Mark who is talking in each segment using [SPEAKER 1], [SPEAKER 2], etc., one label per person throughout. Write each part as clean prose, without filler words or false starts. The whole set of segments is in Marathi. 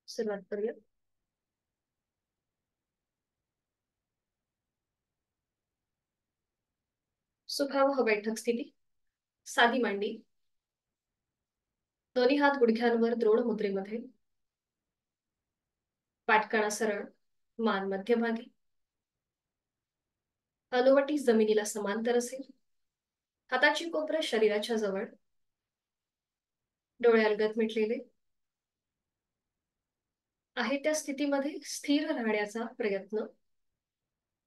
[SPEAKER 1] सुरुवात करूया. सुखावह बैठक स्थिती. साधी मांडी. दोन्ही हात गुडघ्यांवर द्रोण मुद्रेमध्ये. पाठकाणा सरळ. मान मध्यभागी. हनुवटी जमिनीला समांतर असेल. हाताची कोपरं शरीराच्या जवळ. डोळे अलगद मिटलेले. आहे त्या स्थितीमध्ये स्थिर राहण्याचा प्रयत्न.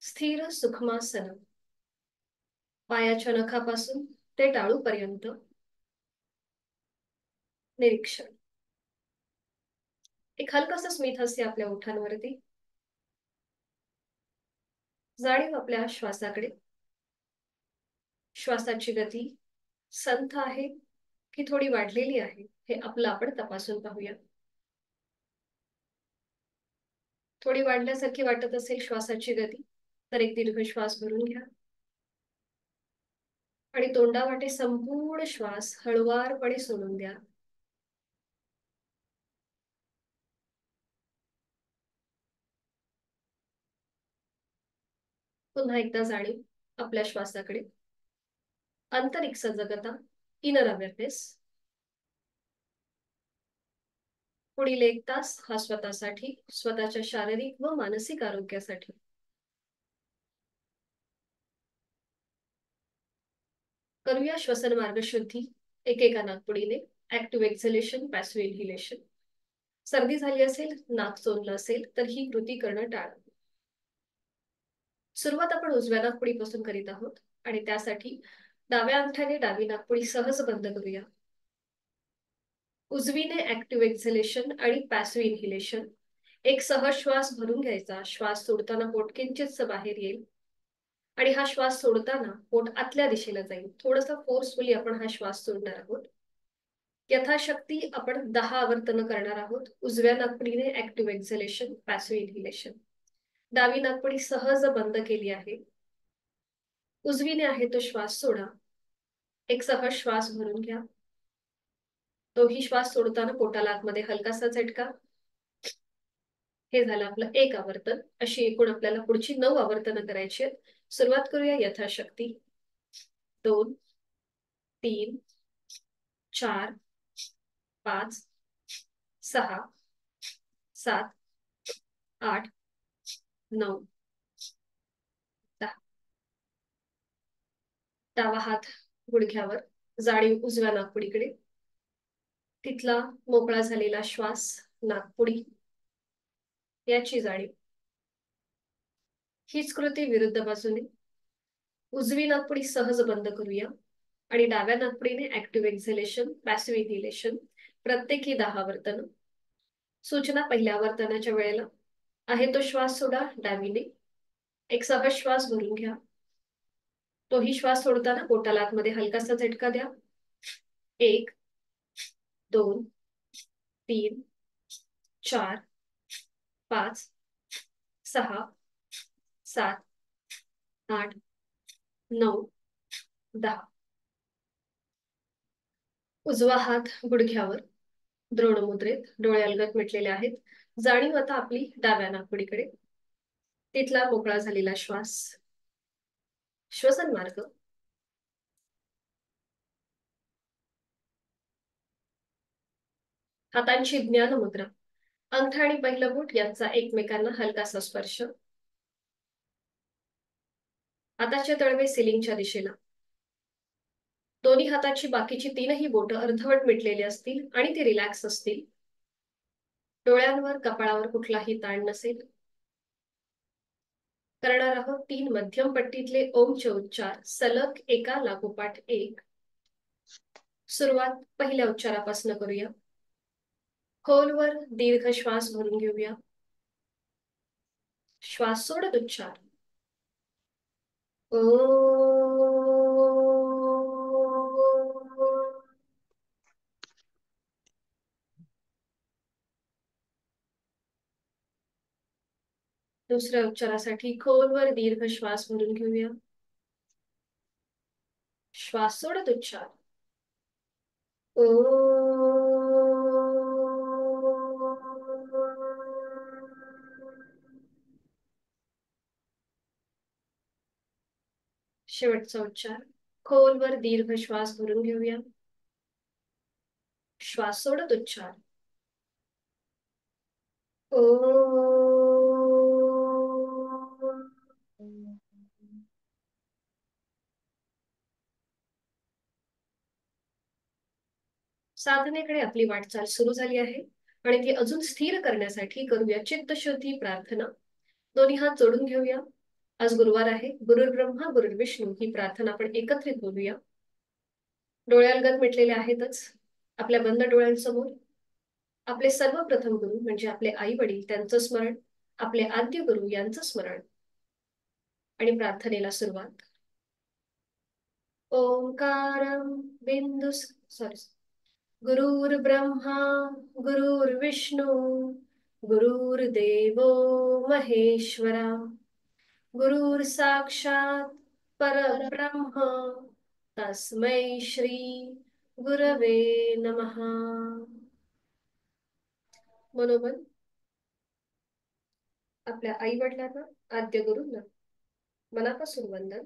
[SPEAKER 1] स्थिर सुखमासन. पायाच्या नखापासून ते टाळूपर्यंत निरीक्षण. एक हलकसं स्मित हास्य आपल्या ओठांवरती. जाणीव आपल्या श्वासाकडे. श्वासाची गती संथ आहे की थोडी वाढलेली आहे हे आपलं आपण तपासून पाहूया. थोडी वाढल्यासारखी वाटत असेल श्वासाची गती तर एक दीर्घ श्वास भरून घ्या आणि तोंडावाटे संपूर्ण श्वास हळुवारपणे सोडून द्या. पुन्हा एकदा जाणीव आपल्या श्वासाकडे. आंतरिक सजगता, इनर अवेअरनेस. पुढील 1 तास हा स्वतःसाठी, स्वतःच्या शारीरिक व मानसिक आरोग्यासाठी. करूया श्वसन मार्ग शुद्धी एकेका नाकपुडीने. Active exhalation, passive inhalation. सर्दी झाली असेल, नाक चोंदलं असेल तर ही कृती करणं टाळा. सुरुवात आपण उजव्या नाकपुडीपासून करीत आहोत आणि त्यासाठी डाव्या अंगठ्याने डावी नाकपुडी सहज बंद करूया. उजवीने ऍक्टिव्ह एक्झलेशन आणि पॅसिव्ह इन्हेलेशन. एक सहज श्वास भरून घ्यायचा. श्वास सोडताना पोट किंचितसं बाहेर येईल आणि हा श्वास सोडताना पोट आतल्या दिशेला जाईल. थोडस फोर्सफुली आपण हा श्वास सोडणार आहोत. यथाशक्ती आपण 10 आवर्तन करणार आहोत. उजव्या नाकपुडीने ऍक्टिव्ह एक्झलेशन, पॅसिव्ह इन्हेलेशन. डावी नाकपुडी सहज बंद केली आहे. उजवीने आहे तो श्वास सोडा. एक सहज श्वास भरून घ्या. तोही श्वास सोडताना पोटाला आतमध्ये हलकासा झटका. हे झालं आपलं 1 आवर्तन. अशी एकूण आपल्याला पुढची 9 आवर्तन करायची आहेत. सुरुवात करूया यथाशक्ती. 2, 3, 4, 5, 6, 7, 8, 9, 10. डावा हात गुडघ्यावर. जाणीव उजव्या नाकपुडीकडे. तिथला मोकळा झालेला श्वास नाकपुडी याची जाणीव. हीच कृती विरुद्ध बाजूने. उजवी नाकपुडी सहज बंद करूया आणि डाव्या नाकपुडीने ऍक्टिव्ह एक्झलेशन, पॅसिव्ह इन्हेलेशन. प्रत्येकी 10 आवर्तन. सूचना पहिल्या आवर्तनाच्या वेळेला आहे तो श्वास सोडा डावीने. एक सहज श्वास भरून घ्या. तोही श्वास सोडताना पोटाला आतमध्ये हलकासा झटका द्या. 1, 2, 3, 4, 5, 6, 7, 8, 9, 10. उजवा हात गुडघ्यावर. द्रोण मुद्रेत. डोळे अलगद मिटलेले आहेत. जाणीव आता आपली डाव्या नाकपुडीकडे. तिथला मोकळा झालेला श्वास. श्वसन मार्ग. हातांची ज्ञान मुद्रा. अंगठा आणि पहिलं बोट यांचा एकमेकांना हलकासा स्पर्श. हाताचे तळवे सिलिंगच्या दिशेला. दोन्ही हाताची बाकीची 3ही बोटं अर्धवट मिटलेली असतील आणि ती रिलॅक्स असतील. डोळ्यांवर कपाळावर कुठलाही ताण नसेल. करणार आहोत 3 मध्यम पट्टीतले ओमचे उच्चार सलग एका लागोपाठ एक. सुरुवात पहिल्या उच्चारापासून करूया. खोलवर दीर्घ श्वास भरून घेऊया. श्वास सोडत उच्चार. ओ. दुसऱ्या उच्चारासाठी खोलवर दीर्घ श्वास भरून घेऊया. श्वास सोडत उच्चार. ओ. शेवटचा उच्चार. खोलवर दीर्घ श्वास भरून घेऊया. श्वास सोडत उच्चार. ओ. साधनेकडे आपली वाटचाल सुरू झाली आहे आणि ती अजून स्थिर करण्यासाठी करूया चित्तशुद्धी प्रार्थना. दोन्ही हात जोडून घेऊया. आज गुरुवार आहे. गुरुर् ब्रह्मा गुरुर् विष्णू ही प्रार्थना आपण एकत्रित बोलूया. डोळ्यालगत मिटलेले आहेतच. आपल्या बंद डोळ्यांसमोर आपले सर्वप्रथम गुरु म्हणजे आपले आई वडील त्यांचं स्मरण, आपले आद्य गुरु यांचं स्मरण आणि प्रार्थनेला सुरुवात. ओंकारं बिंदु सॉरी गुरुर्ब्रह्मा गुरुर्विष्णू गुरुर्देवो महेश्वरा गुरुर्साक्षात् परब्रह्म तस्मै श्री गुरवे नमः. मनोमन आपल्या आई वडिलांना, आद्य गुरूंना मनापासून वंदन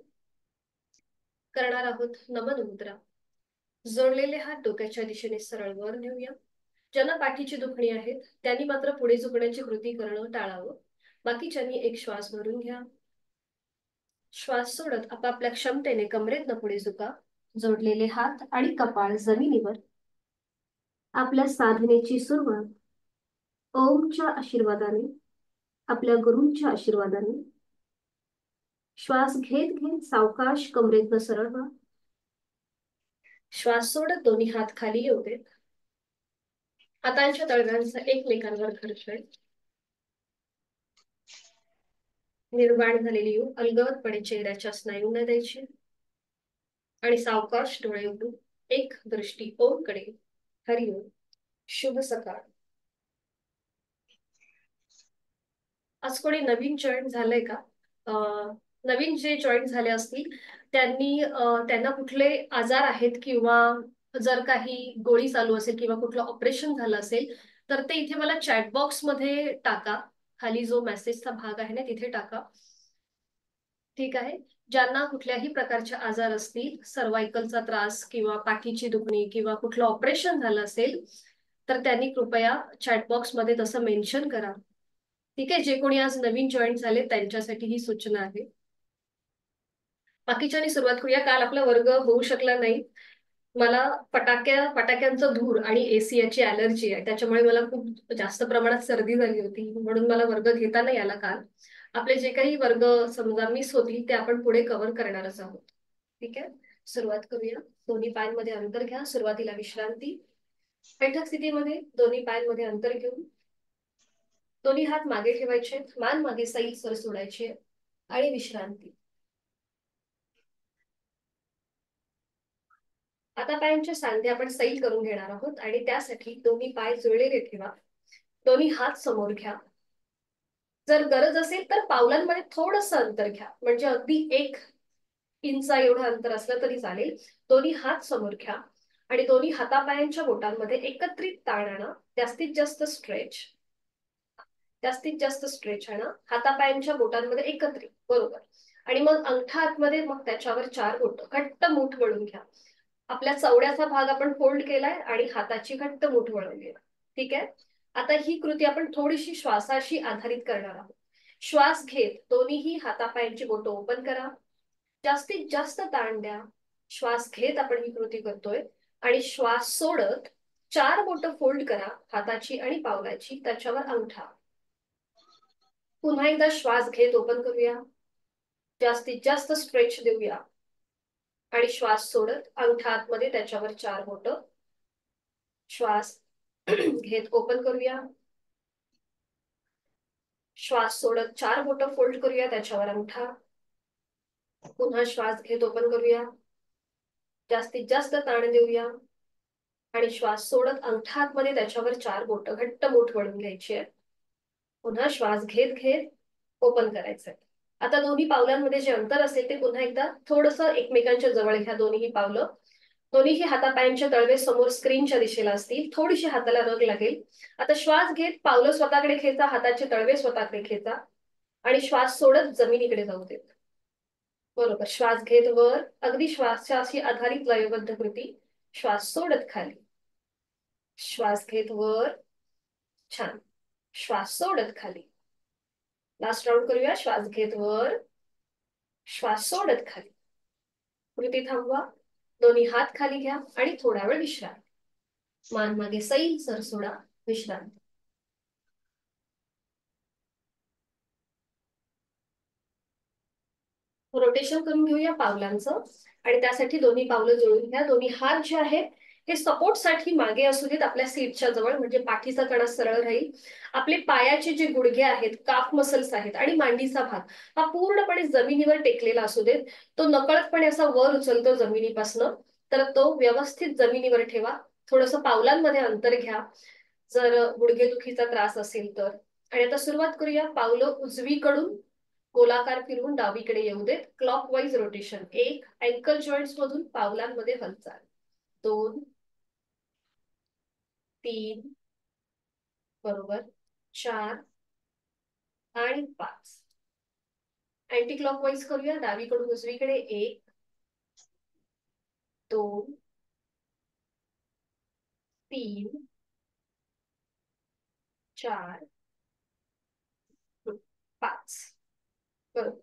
[SPEAKER 1] करणार आहोत. नमन मुद्रा. जोडलेले हात डोक्याच्या दिशेने सरळ वर नेऊया. ज्यांना पाठीची दुखणी आहेत त्यांनी मात्र पुढे झुकण्याची कृती करणं टाळावं. बाकीच्यांनी एक श्वास भरून घ्या. श्वास सोडत आपापल्या क्षमतेने कमरेतनं पुढे झुका. जोडलेले हात आणि कपाळ जमिनीवर. आपल्या साधनेची सुरुवात ओमच्या आशीर्वादाने, आपल्या गुरूंच्या आशीर्वादाने. श्वास घेत घेत सावकाश कमरेतनं सरळ व्हा. श्वास सोडत दोन्ही हात खाली येऊ देत. हातांच्या तळव्यांचा एकमेकांवर घर्षण. निर्माण झालेली ऊब अलगदपणे चेहऱ्याच्या स्नायूंना द्यायची आणि सावकाश डोळे उघडून एक दृष्टी ओम कडे. हरिओम. शुभ सकाळ. आज कोणी नवीन जॉईन झालंय का? नवीन जे जॉईन झाले असतील त्यांना कुठले आजार आहेत किंवा जर काही गोळी चालू असेल किंवा कुठलं ऑपरेशन झालं असेल तर ते इथे मला चॅट बॉक्स मध्ये टाका. खाली जो मेसेजचा भाग आहे ना तिथे टाका. ठीक आहे. ज्यांना कुठल्याही प्रकारचे आजार असतील, सर्वायकलचा त्रास किंवा पाठीची दुखणी किंवा कुठलं ऑपरेशन झालं असेल तर त्यांनी कृपया चॅट बॉक्स मध्ये तसं मेन्शन करा. ठीक आहे. जे कोणी आज नवीन जॉईन झाले त्यांच्यासाठी ही सूचना आहे. बाकीच्यांनी सुरुवात करूया. काल आपला वर्ग होऊ शकला नाही. मला फटाक्यांचा धूर आणि एसी याची ॲलर्जी आहे, त्याच्यामुळे मला खूप जास्त प्रमाणात सर्दी झाली होती, म्हणून मला वर्ग घेता नाही आला काल. आपले जे काही वर्ग समजा मिस होतील ते आपण पुढे कव्हर करणारच आहोत. ठीक आहे. सुरुवात करूया. दोन्ही पायांमध्ये अंतर घ्या. सुरुवातीला विश्रांती. बैठक स्थितीमध्ये दोन्ही पायांमध्ये अंतर घेऊन दोन्ही हात मागे ठेवायचे. मान मागे सैल सर सोडायचे आणि विश्रांती. आता पायांच्या सांधे आपण सैल करून घेणार आहोत आणि त्यासाठी दोन्ही पाय जुळलेले ठेवा. दोन्ही हात समोर घ्या. जर गरज असेल तर पावलांमध्ये थोडंसं अंतर घ्या, म्हणजे अगदी 1 इंचा एवढं अंतर असलं तरी चालेल. दोन्ही हात समोर घ्या आणि दोन्ही हातापायांच्या बोटांमध्ये एकत्रित ताण आणा. जास्तीत जास्त स्ट्रेच आणा. हातापायांच्या बोटांमध्ये एकत्रित. बरोबर. आणि मग अंगठा आतमध्ये, मग त्याच्यावर 4 बोट घट्ट मूठ वळून घ्या. आपल्या चवड्याचा भाग आपण फोल्ड केलाय आणि हाताची घट्ट मूठ वळवली. ठीक आहे. आता ही कृती आपण थोडीशी श्वासाशी आधारित करणार आहोत. श्वास घेत दोन्हीही हातापायांची बोटं ओपन करा. जास्तीत जास्त ताण द्या. श्वास घेत आपण ही कृती करतोय आणि श्वास सोडत 4 बोटं फोल्ड करा हाताची आणि पावलाची, त्याच्यावर अंगठा. पुन्हा एकदा श्वास घेत ओपन करूया. जास्तीत जास्त स्ट्रेच देऊया आणि श्वास सोडत अंगठा आतमध्ये, त्याच्यावर 4 बोटं. श्वास घेत ओपन करूया. श्वास सोडत 4 बोटं फोल्ड करूया, त्याच्यावर अंगठा. पुन्हा श्वास घेत ओपन करूया. जास्तीत जास्त ताण देऊया आणि श्वास सोडत अंगठा आतमध्ये, त्याच्यावर 4 बोटं घट्ट मूठ वळून घ्यायची आहे. पुन्हा श्वास घेत घेत ओपन करायचंय. आता दोन्ही पावलांमध्ये जे अंतर असेल ते पुन्हा एकदा थोडंसं एकमेकांच्या जवळ घ्या. दोन्ही पावलं, दोन्ही हातापायांच्या तळवे समोर स्क्रीनच्या दिशेला असतील. थोडीशी हाताला रग लागेल. आता श्वास घेत पावलं स्वतःकडे खेचा, हाताचे तळवे स्वतःकडे खेचा आणि श्वास सोडत जमिनीकडे जाऊ देत. बरोबर. श्वास घेत वर, अगदी श्वासाशी आधारित लयबद्ध कृती. श्वास सोडत खाली. श्वास घेत वर. छान. श्वास सोडत खाली. लास्ट राऊंड करूया. श्वास घेत वर. श्वास सोडत खाली. कृती थांबवा. दोन्ही हात खाली घ्या आणि थोडा वेळ विश्रांती. मान मागे सैल सर सोडा. विश्रांती. रोटेशन करून घेऊया पावलांचं. आणि त्यासाठी दोन्ही पावलं जोडून घ्या. दोन्ही हात जे आहेत हे सपोर्ट साठी मागे असू देत आपल्या सीटच्या जवळ, म्हणजे पाठीचा कणा सरळ राहील. आपले पायाचे जे गुडघे आहेत, काफ मसल्स आहेत आणि मांडीचा भाग हा पूर्णपणे जमिनीवर टेकलेला असू देत. तो नकळतपणे असा वर उचलतो जमिनीपासनं, तर तो व्यवस्थित जमिनीवर ठेवा. थोडंसं पावलांमध्ये अंतर घ्या जर गुडघेदुखीचा त्रास असेल तर. आणि आता सुरुवात करूया. पावलं उजवीकडून गोलाकार फिरवून डावीकडे येऊ देत. Clockwise rotation. 1. अँकल जॉईंट्स मधून पावलांमध्ये हालचाल. 2. 3. बरोबर. 4 आणि 5. अँटी क्लॉकवाईज करूया. डावीकडून उजवीकडे. 1, 2, 3, 4, 5. बरोबर.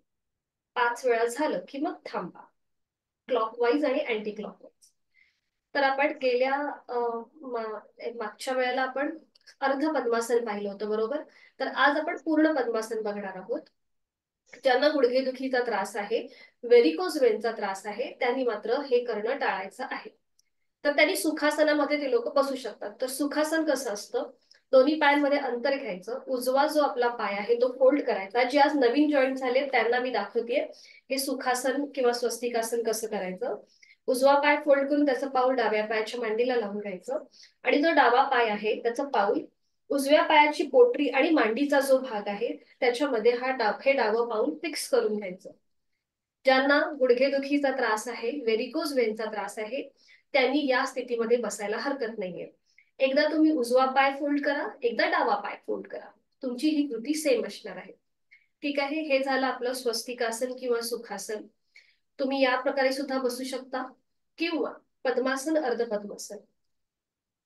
[SPEAKER 1] 5 वेळा झालं की मग थांबा. क्लॉकवाईज आणि अँटी क्लॉकवाईज. तर आपण गेल्या मागच्या वेळेला आपण अर्ध पद्मासन पाहिलं होतं, बरोबर. तर आज आपण पूर्ण पद्मासन बघणार आहोत. ज्यांना गुडघेदुखीचा त्रास आहे, व्हेरिकोज वेनचा त्रास आहे, त्यांनी मात्र हे करणं टाळायचं आहे. तर त्यांनी सुखासनामध्ये ते लोक बसू शकतात. तर सुखासन कसं असतं, दोन्ही पायांमध्ये अंतर घ्यायचं. उजवा जो आपला पाय आहे तो फोल्ड करायचा. जे आज नवीन जॉईन झाले त्यांना मी दाखवतेय हे सुखासन किंवा स्वस्तिकासन कसं करायचं. उजवा पाय फोल्ड करून त्याचं पाऊल डाव्या पायाच्या मांडीला लावून घ्यायचं. आणि जो डावा पाय आहे त्याचं पाऊल उजव्या पायाची पोटरी आणि मांडीचा जो भाग आहे त्याच्यामध्ये हे डावं पाऊल फिक्स करून घ्यायचं. ज्यांना गुडघेदुखीचा त्रास आहे, व्हेरिकोज वेनचा त्रास आहे, त्यांनी या स्थितीमध्ये बसायला हरकत नाहीये. एकदा तुम्ही उजवा पाय फोल्ड करा, एकदा डावा पाय फोल्ड करा. तुमची ही कृती सेम असणार आहे. ठीक आहे. हे झालं आपलं स्वस्तिकासन किंवा सुखासन. तुम्ही या प्रकारे सुद्धा बसू शकता किंवा पद्मासन, अर्ध पद्मासन.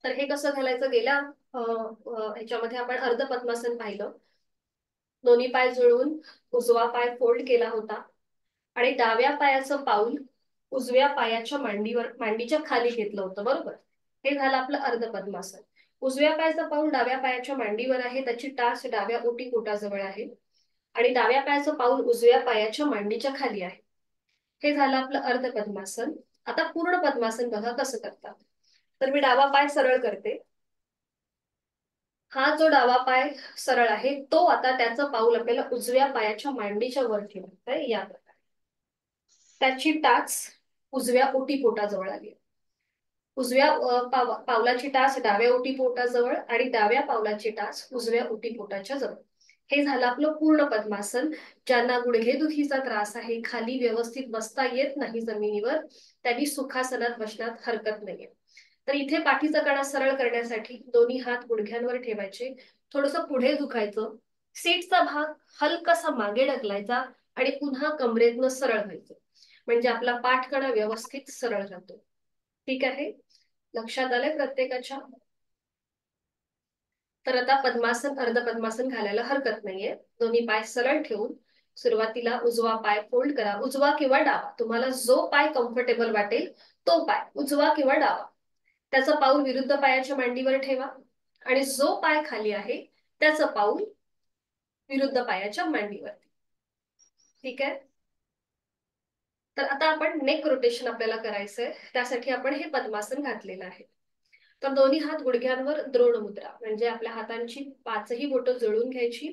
[SPEAKER 1] तर हे कसं घालायचं, गेल्या ह्याच्यामध्ये आपण अर्ध पद्मासन पाहिलं. दोन्ही पाय जुळवून उजवा पाय फोल्ड केला होता आणि डाव्या पायाचं पाऊल उजव्या पायाच्या मांडीच्या खाली घेतलं होतं, बरोबर. हे झालं आपलं अर्ध पद्मासन. उजव्या पायाचं पाऊल डाव्या पायाच्या मांडीवर आहे, त्याची टाच डाव्या ओटीपोटाजवळ आहे आणि डाव्या पायाचं पाऊल उजव्या पायाच्या मांडीच्या खाली आहे. हे झालं आपलं अर्ध पद्मासन. आता पूर्ण पद्मासन बघा कसं करतात. तर मी डावा पाय सरळ करते. हा जो डावा पाय सरळ आहे तो आता त्याचं पाऊल आपल्याला उजव्या पायाच्या मांडीच्या वर ठेवायचं आहे या प्रकारे. त्याची टाच उजव्या ओटीपोटाजवळ आली. उजव्या पावलाची टाच डाव्या ओटीपोटाजवळ आणि डाव्या पावलाची टाच उजव्या ओटीपोटाच्या जवळ. हे झालं आपलं पूर्ण पद्मासन. ज्यांना गुडघेदुखीचा त्रास आहे, खाली व्यवस्थित बसता येत नाही जमिनीवर, त्यांनी सुखासनात बसण्यात हरकत नाहीये. तर इथे पाठीचा कणा सरळ करण्यासाठी दोन्ही हात गुडघ्यांवर ठेवायचे. थोडंसं पुढे झुकायचं. सीटचा भाग हलकासा मागे ढकलायचा आणि पुन्हा कमरेतनं सरळ व्हायचं, म्हणजे आपला पाठकणा व्यवस्थित सरळ राहतो. ठीक आहे. लक्षात आलंय प्रत्येकाच्या. तर आता पद्मासन, अर्ध पद्मासन घालायला हरकत नाहीये. दोन्ही पाय सरळ ठेवून सुरुवातीला उजवा पाय फोल्ड करा. उजवा किंवा डावा, तुम्हाला जो पाय कम्फर्टेबल वाटेल तो पाय, उजवा किंवा डावा. त्याचं पाऊल विरुद्ध पायाच्या मांडीवर ठेवा आणि जो पाय खाली आहे त्याचं पाऊल विरुद्ध पायाच्या मांडीवरती. ठीक आहे. तर आता आपण नेक रोटेशन आपल्याला करायचंय, त्यासाठी आपण हे पद्मासन घातलेलं आहे. तर दोन्ही हात गुडघ्यांवर द्रोण मुद्रा, म्हणजे आपल्या हातांची 5ही बोटं जुळून घ्यायची,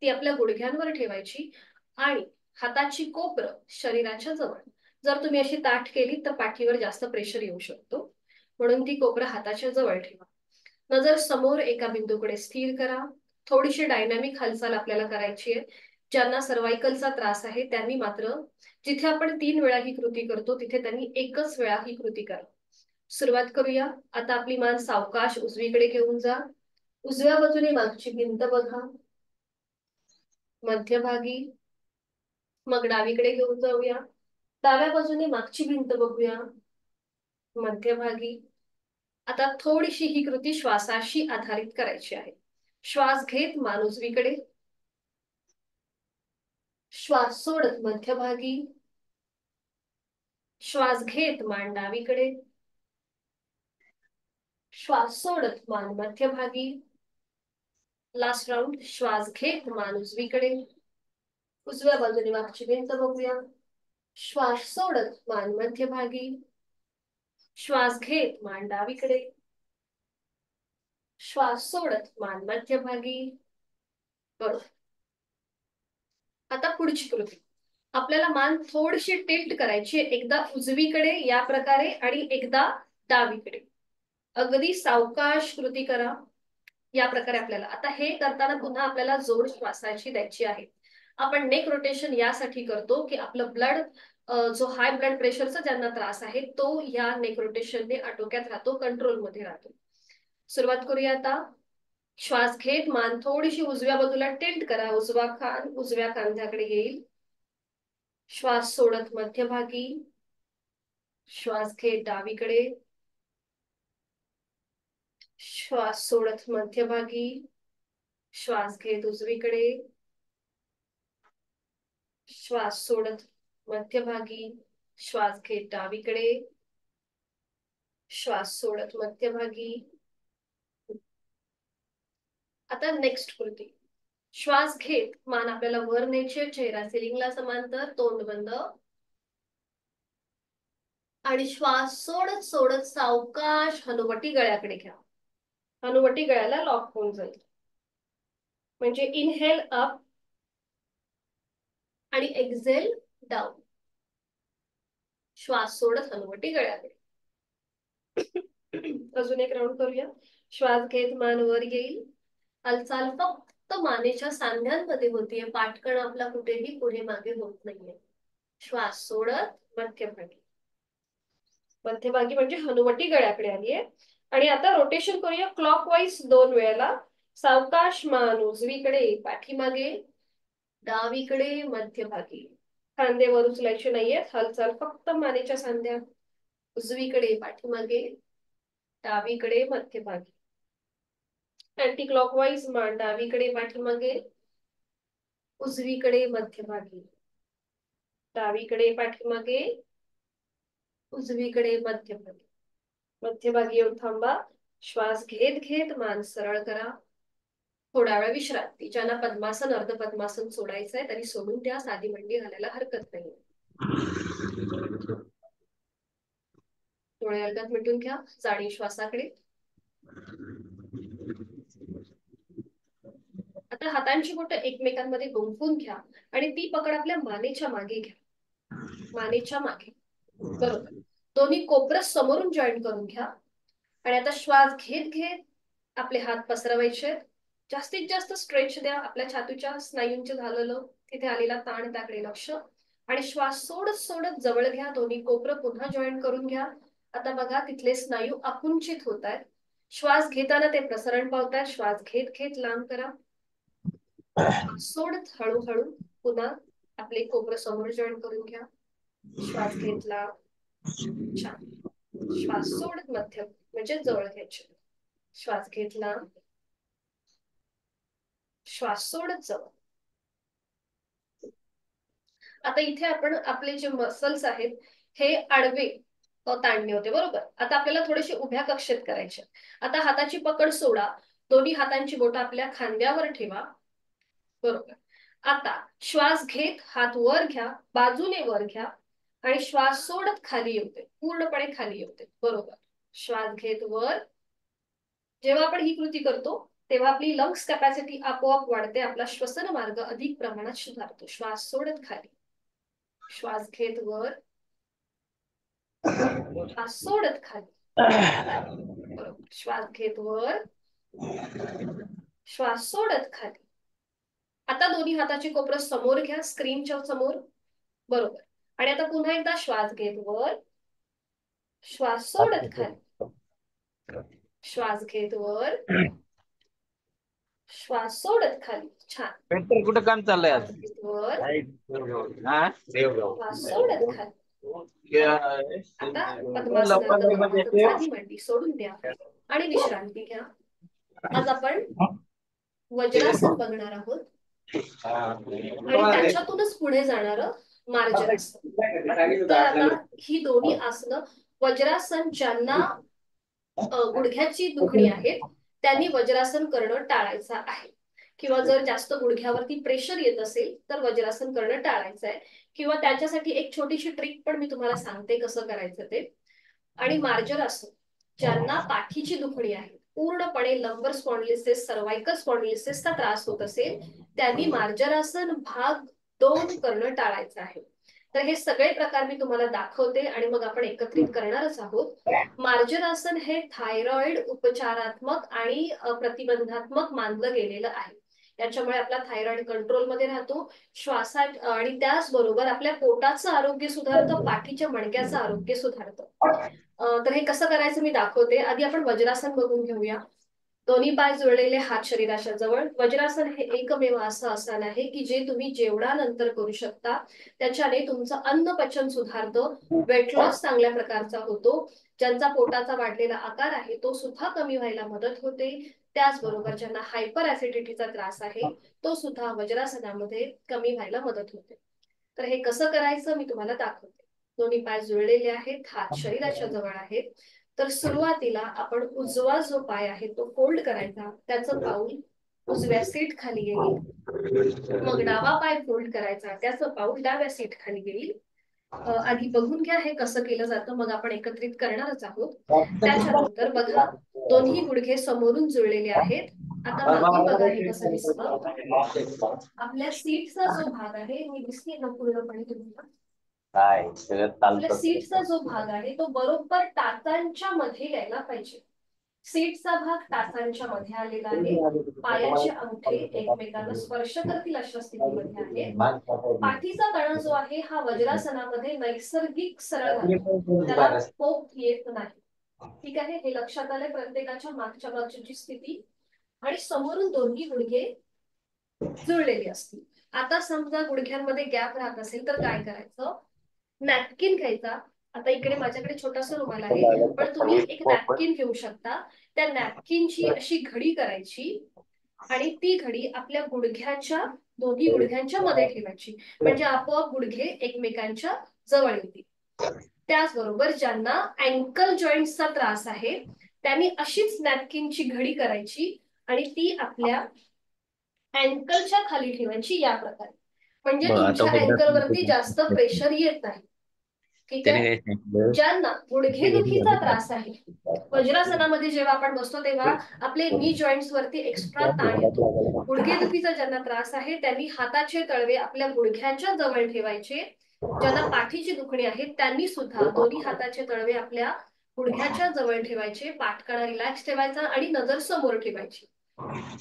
[SPEAKER 1] ती आपल्या गुडघ्यांवर ठेवायची आणि हाताची कोपरं शरीराच्या जवळ. जर तुम्ही अशी ताठ केली तर पाठीवर जास्त प्रेशर येऊ शकतो, म्हणून ती कोपरं हाताच्या जवळ ठेवा. नजर समोर एका बिंदूकडे स्थिर करा. थोडीशी डायनॅमिक हालचाल आपल्याला करायची आहे. ज्यांना सर्वायकलचा त्रास आहे त्यांनी मात्र जिथे आपण 3 वेळा ही कृती करतो तिथे त्यांनी एकच वेळा ही कृती करा. सुरुवात करूया. आता आपली मान सावकाश उजवीकडे घेऊन जा. उजव्या बाजूने मागची भिंत बघा, मध्यभागी, मग डावीकडे घेऊन जाऊया. डाव्या बाजूने मागची भिंत बघूया, मध्यभागी. आता थोडीशी ही कृती श्वासाशी आधारित करायची आहे. श्वास घेत मान उजवीकडे, श्वास सोडत मध्यभागी, श्वास घेत मान डावीकडे, श्वास सोडत मान मध्यभागी. Last round. श्वास घेत मान उजवीकडे, उजव्या बाजूने मागची भिंत बघूया, श्वास सोडत मान मध्यभागी, श्वास घेत मान डावीकडे, श्वास सोडत मान मध्यभागी. बरोबर. आता पुढची कृती. आपल्याला मान थोडीशी टिल्ट करायची, एकदा उजवीकडे या प्रकारे आणि एकदा डावीकडे. अगदी सावकाश कृती करा या प्रकारे. आपल्याला आता हे करताना पुन्हा आपल्याला जोर श्वासाची द्यायची आहे. आपण नेक रोटेशन यासाठी करतो की आपलं ब्लड, जो हाय ब्लड प्रेशरचा ज्यांना त्रास आहे तो या नेक रोटेशनने आटोक्यात राहतो, कंट्रोलमध्ये राहतो. सुरुवात करूया आता. श्वास घेत मान थोडीशी उजव्या बाजूला टिल्ट करा, उजवा कान उजव्या खांद्याकडे येईल. श्वास सोडत मध्यभागी, श्वास घेत डावीकडे, श्वास सोडत मध्यभागी, श्वास घेत उजवीकडे, श्वास सोडत मध्यभागी, श्वास घेत डावीकडे, श्वास सोडत मध्यभागी. आता नेक्स्ट कृती. श्वास घेत मान आपल्याला वर न्यायचे, चेहरा सिलिंगला समांतर, तोंड बंद. आणि श्वास सोडत सोडत सावकाश हनुवटी गळ्याकडे घ्या. हनुवटी गळ्याला लॉक होऊन जाईल. म्हणजे इनहेल अप आणि एक्झेल डाऊन. श्वास सोडत हनुवटी गळ्याकडे. अजून एक राऊंड करूया. श्वास घेत मान वर येईल. हालचाल फक्त मानेच्या सांध्यांमध्ये होतीये, पाठकण आपला कुठेही पुढे मागे होत नाहीये. श्वास सोडत मध्यभागी. मध्यभागी म्हणजे हनुवटी गळ्याकडे आली आहे. आणि आता रोटेशन करूया क्लॉकवाईज 2 वेळेला. सावकाश मान उजवीकडे, पाठीमागे, डावीकडे, मध्यभागी. खांदे वर उचलायचे नाहीयेत, हालचाल फक्त मानेच्या सांध्या. उजवीकडे, पाठीमागे, डावीकडे, मध्यभागी. अँटी क्लॉकवाईज मान डावीकडे, पाठीमागे, उजवीकडे, मध्यभागी, डावीकडे, पाठीमागे, उजवीकडे, मध्यभागी. मध्यभागी येऊन थांबा. श्वास घेत घेत मान सरळ करा. थोडा वेळ विश्रांती. ज्यांना पद्मासन अर्ध पद्मासन सोडायचंय त्यांनी सोडून द्या, साधी मंडी घालायला हरकत नाही. डोळे अलगद मिटून घ्या, जाणीव श्वासाकडे. आता हातांची बोटं एकमेकांमध्ये गुंफून घ्या आणि ती पकड आपल्या मानेच्या मागे घ्या. मानेच्या मागे. बरोबर. दोन्ही कोपरं समोरून जॉईन करून घ्या. आणि आता श्वास घेत घेत आपले हात पसरवायचे. जास्तीत जास्त स्ट्रेच द्या. आपल्या छातीच्या स्नायूंचे झालेलं तिथे आलेला ताण त्याकडे लक्ष. आणि श्वास सोडत सोडत जवळ घ्या. दोन्ही कोपरं पुन्हा जॉईन करून घ्या. आता बघा तिथले स्नायू आकुंचित होत आहेत. श्वास घेताना ते प्रसरण पावतात. श्वास घेत घेत लांब करा. सोडत हळूहळू पुन्हा आपले कोपरं समोर जॉईन करून घ्या. श्वास घेतला, छान. श्वास सोडत मध्य म्हणजे जवळ घ्यायचे. श्वास घेतला, श्वास सोडत जवळ. आता इथे आपण आपले जे मसल्स आहेत हे आडवे ताणले होते, बरोबर. आता आपल्याला थोडेसे उभ्या कक्षेत करायचे. आता हाताची पकड सोडा. दोन्ही हातांची बोटं आपल्या खांद्यावर ठेवा. बरोबर. आता श्वास घेत हात वर घ्या, बाजूने वर घ्या आणि श्वास सोडत खाली येते, पूर्णपणे खाली येते. बरोबर. श्वास घेत वर. जेव्हा आपण ही कृती करतो तेव्हा आपली लंग्स कॅपॅसिटी आपोआप वाढते, आपला श्वसन मार्ग अधिक प्रमाणात सुधारतो. श्वास सोडत खाली, श्वास घेत वर, श्वास सोडत खाली. बरोबर. श्वास घेत वर, श्वास सोडत खाली. आता दोन्ही हाताची कोपरं समोर घ्या, स्क्रीनच्या समोर. बरोबर. आणि आता पुन्हा एकदा श्वास घेत वर, श्वास सोडत खाली, श्वास घेत वर, श्वास सोडत खाली. छान.
[SPEAKER 2] कुठं काम चाललंय आज?
[SPEAKER 1] वर, श्वास सोडत खाली. आता पद्मासनात बघा, तर झाली मांडी, सोडून द्या आणि विश्रांती घ्या. आज आपण वज्रासन बघणार आहोत आणि त्याच्यातूनच पुढे जाणार मार्जरासन. तर आता ही दोन्ही आसनं, वज्रासन ज्यांना गुडघ्याची दुखणी आहे त्यांनी वज्रासन करणं टाळायचं आहे, किंवा जर जास्त गुडघ्यावरती प्रेशर येत असेल तर वज्रासन करणं टाळायचं आहे. किंवा त्याच्यासाठी एक छोटीशी ट्रिक पण मी तुम्हाला सांगते कसं करायचं ते. आणि मार्जरासन ज्यांना पाठीची दुखणी आहे, पूर्णपणे लंबर स्पॉन्डिलिसिस, सर्वायकल स्पॉन्डिलिसिसचा त्रास होत असेल, त्यांनी मार्जरासन भाग 2 करणं टाळायचं आहे. तर हे सगळे प्रकार मी तुम्हाला दाखवते आणि मग आपण एकत्रित करणारच आहोत. मार्जरासन हे थायरॉइड उपचारात्मक आणि प्रतिबंधात्मक मानलं गेलेलं आहे. याच्यामुळे आपला थायरॉइड कंट्रोलमध्ये राहतो, श्वासा आणि त्याचबरोबर आपल्या पोटाचं आरोग्य सुधारतं, पाठीच्या मणक्याचं आरोग्य सुधारतं. तर हे कसं करायचं मी दाखवते. आधी आपण वज्रासन बघून घेऊया. दोन्ही पाय जुळलेले, हात शरीराच्या जवळ. वज्रासन हे एकमेव असं आसन आहे की जे तुम्ही जेवणानंतर करू शकता. त्याच्याने तुमचं अन्न पचन सुधारतं, वेट लॉस चांगल्या प्रकारचा होतो, ज्यांचा पोटाचा वाढलेला आकार आहे तो सुद्धा कमी व्हायला मदत होते. त्याचबरोबर ज्यांना हायपर ऍसिडिटीचा त्रास आहे तो सुद्धा वज्रासनामध्ये कमी व्हायला मदत होते. तर हे कसं करायचं मी तुम्हाला दाखवते. दोन्ही पाय जुळलेले आहेत, हात शरीराच्या जवळ आहेत. तर सुरुवातीला आपण उजवा जो पाय आहे तो फोल्ड करायचा, त्याचं पाऊल उजव्या सीट खाली येईल. मग डावा पाय फोल्ड करायचा, त्याचं पाऊल डाव्या सीट खाली येईल. आधी बघून घ्या हे कसं केलं जातं, मग आपण एकत्रित करणारच आहोत. त्याच्यानंतर बघा, दोन्ही गुडघे समोरून जुळलेले आहेत. आता मागून बघा हे कसं दिसतं. आपल्या सीटचा जो भाग आहे, मी दिसते ना पूर्णपणे तुम्हाला, आपल्या सीटचा जो भाग आहे तो बरोबर टाचांच्या मध्ये यायला पाहिजे. सीटचा भाग टाचांच्या मध्ये आलेला आहे. पायाचे अंगठे एकमेकांना स्पर्श करतील अशा स्थितीमध्ये आहे. पाठीचा तळा जो आहे हा वज्रासनामध्ये नैसर्गिक सरळ राहतो, त्याला पोक येत नाही. ठीक आहे, हे लक्षात आलंय प्रत्येकाच्या मागच्या बाजूची स्थिती. आणि समोरून दोन्ही गुडघे जुळलेली असतील. आता समजा गुडघ्यांमध्ये गॅप राहत असेल तर काय करायचं, नॅपकिन घ्यायचा. आता इकडे माझ्याकडे छोटासा रुमाल आहे, पण तुम्ही एक नॅपकिन घेऊ शकता. त्या नॅपकिनची अशी घडी करायची आणि ती घडी आपल्या गुडघ्याच्या, दोन्ही गुडघ्यांच्या मध्ये ठेवायची, म्हणजे आपोआप गुडघे एकमेकांच्या जवळ येतील. त्याचबरोबर ज्यांना अँकल जॉईंटचा त्रास आहे त्यांनी अशीच नॅपकिनची घडी करायची आणि ती आपल्या अँकलच्या खाली ठेवायची या प्रकारे, म्हणजे तुमच्या अँकल वरती जास्त प्रेशर येत नाही. ठीक आहे. ज्यांना गुडघेदुखीचा त्रास आहे, वज्रासनामध्ये जेव्हा आपण बसतो तेव्हा आपले नी जॉईंट्स वरती एक्स्ट्रा ताण येतो. गुडघेदुखीचा ज्यांना त्रास आहे त्यांनी हाताचे तळवे आपल्या गुडघ्याच्या जवळ ठेवायचे. ज्यांना पाठीची दुखणी आहे त्यांनी सुद्धा दोन्ही हाताचे तळवे आपल्या गुडघ्याच्या जवळ ठेवायचे, पाठकणा रिलॅक्स ठेवायचा आणि नजर समोर ठेवायची.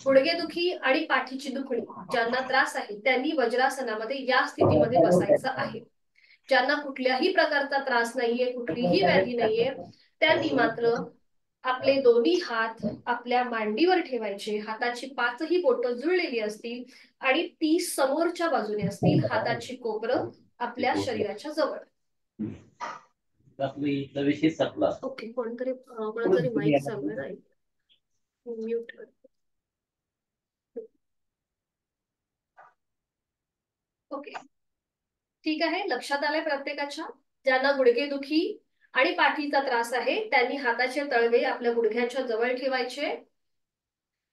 [SPEAKER 1] गुडघेदुखी आणि पाठीची दुखणी ज्यांना त्रास आहे त्यांनी वज्रासनामध्ये या स्थितीमध्ये बसायचं आहे. ज्यांना कुठल्याही प्रकारचा त्रास नाहीये, कुठलीही व्याधी नाहीये, त्यांनी मात्र आपले दोन्ही हात आपल्या मांडीवर ठेवायचे. हाताची 5ही बोटं जुळलेली असतील आणि ती समोरच्या बाजूने असतील. हाताची कोपरं आपल्या शरीराच्या जवळ. ओके, कोणतरी माईक चालू आहे, म्यूट कर. ओके, ठीक आहे, लक्षात आलंय प्रत्येकाच्या. ज्यांना गुडघेदुखी आणि पाठीचा त्रास आहे त्यांनी हाताचे तळवे आपल्या गुडघ्याच्या जवळ ठेवायचे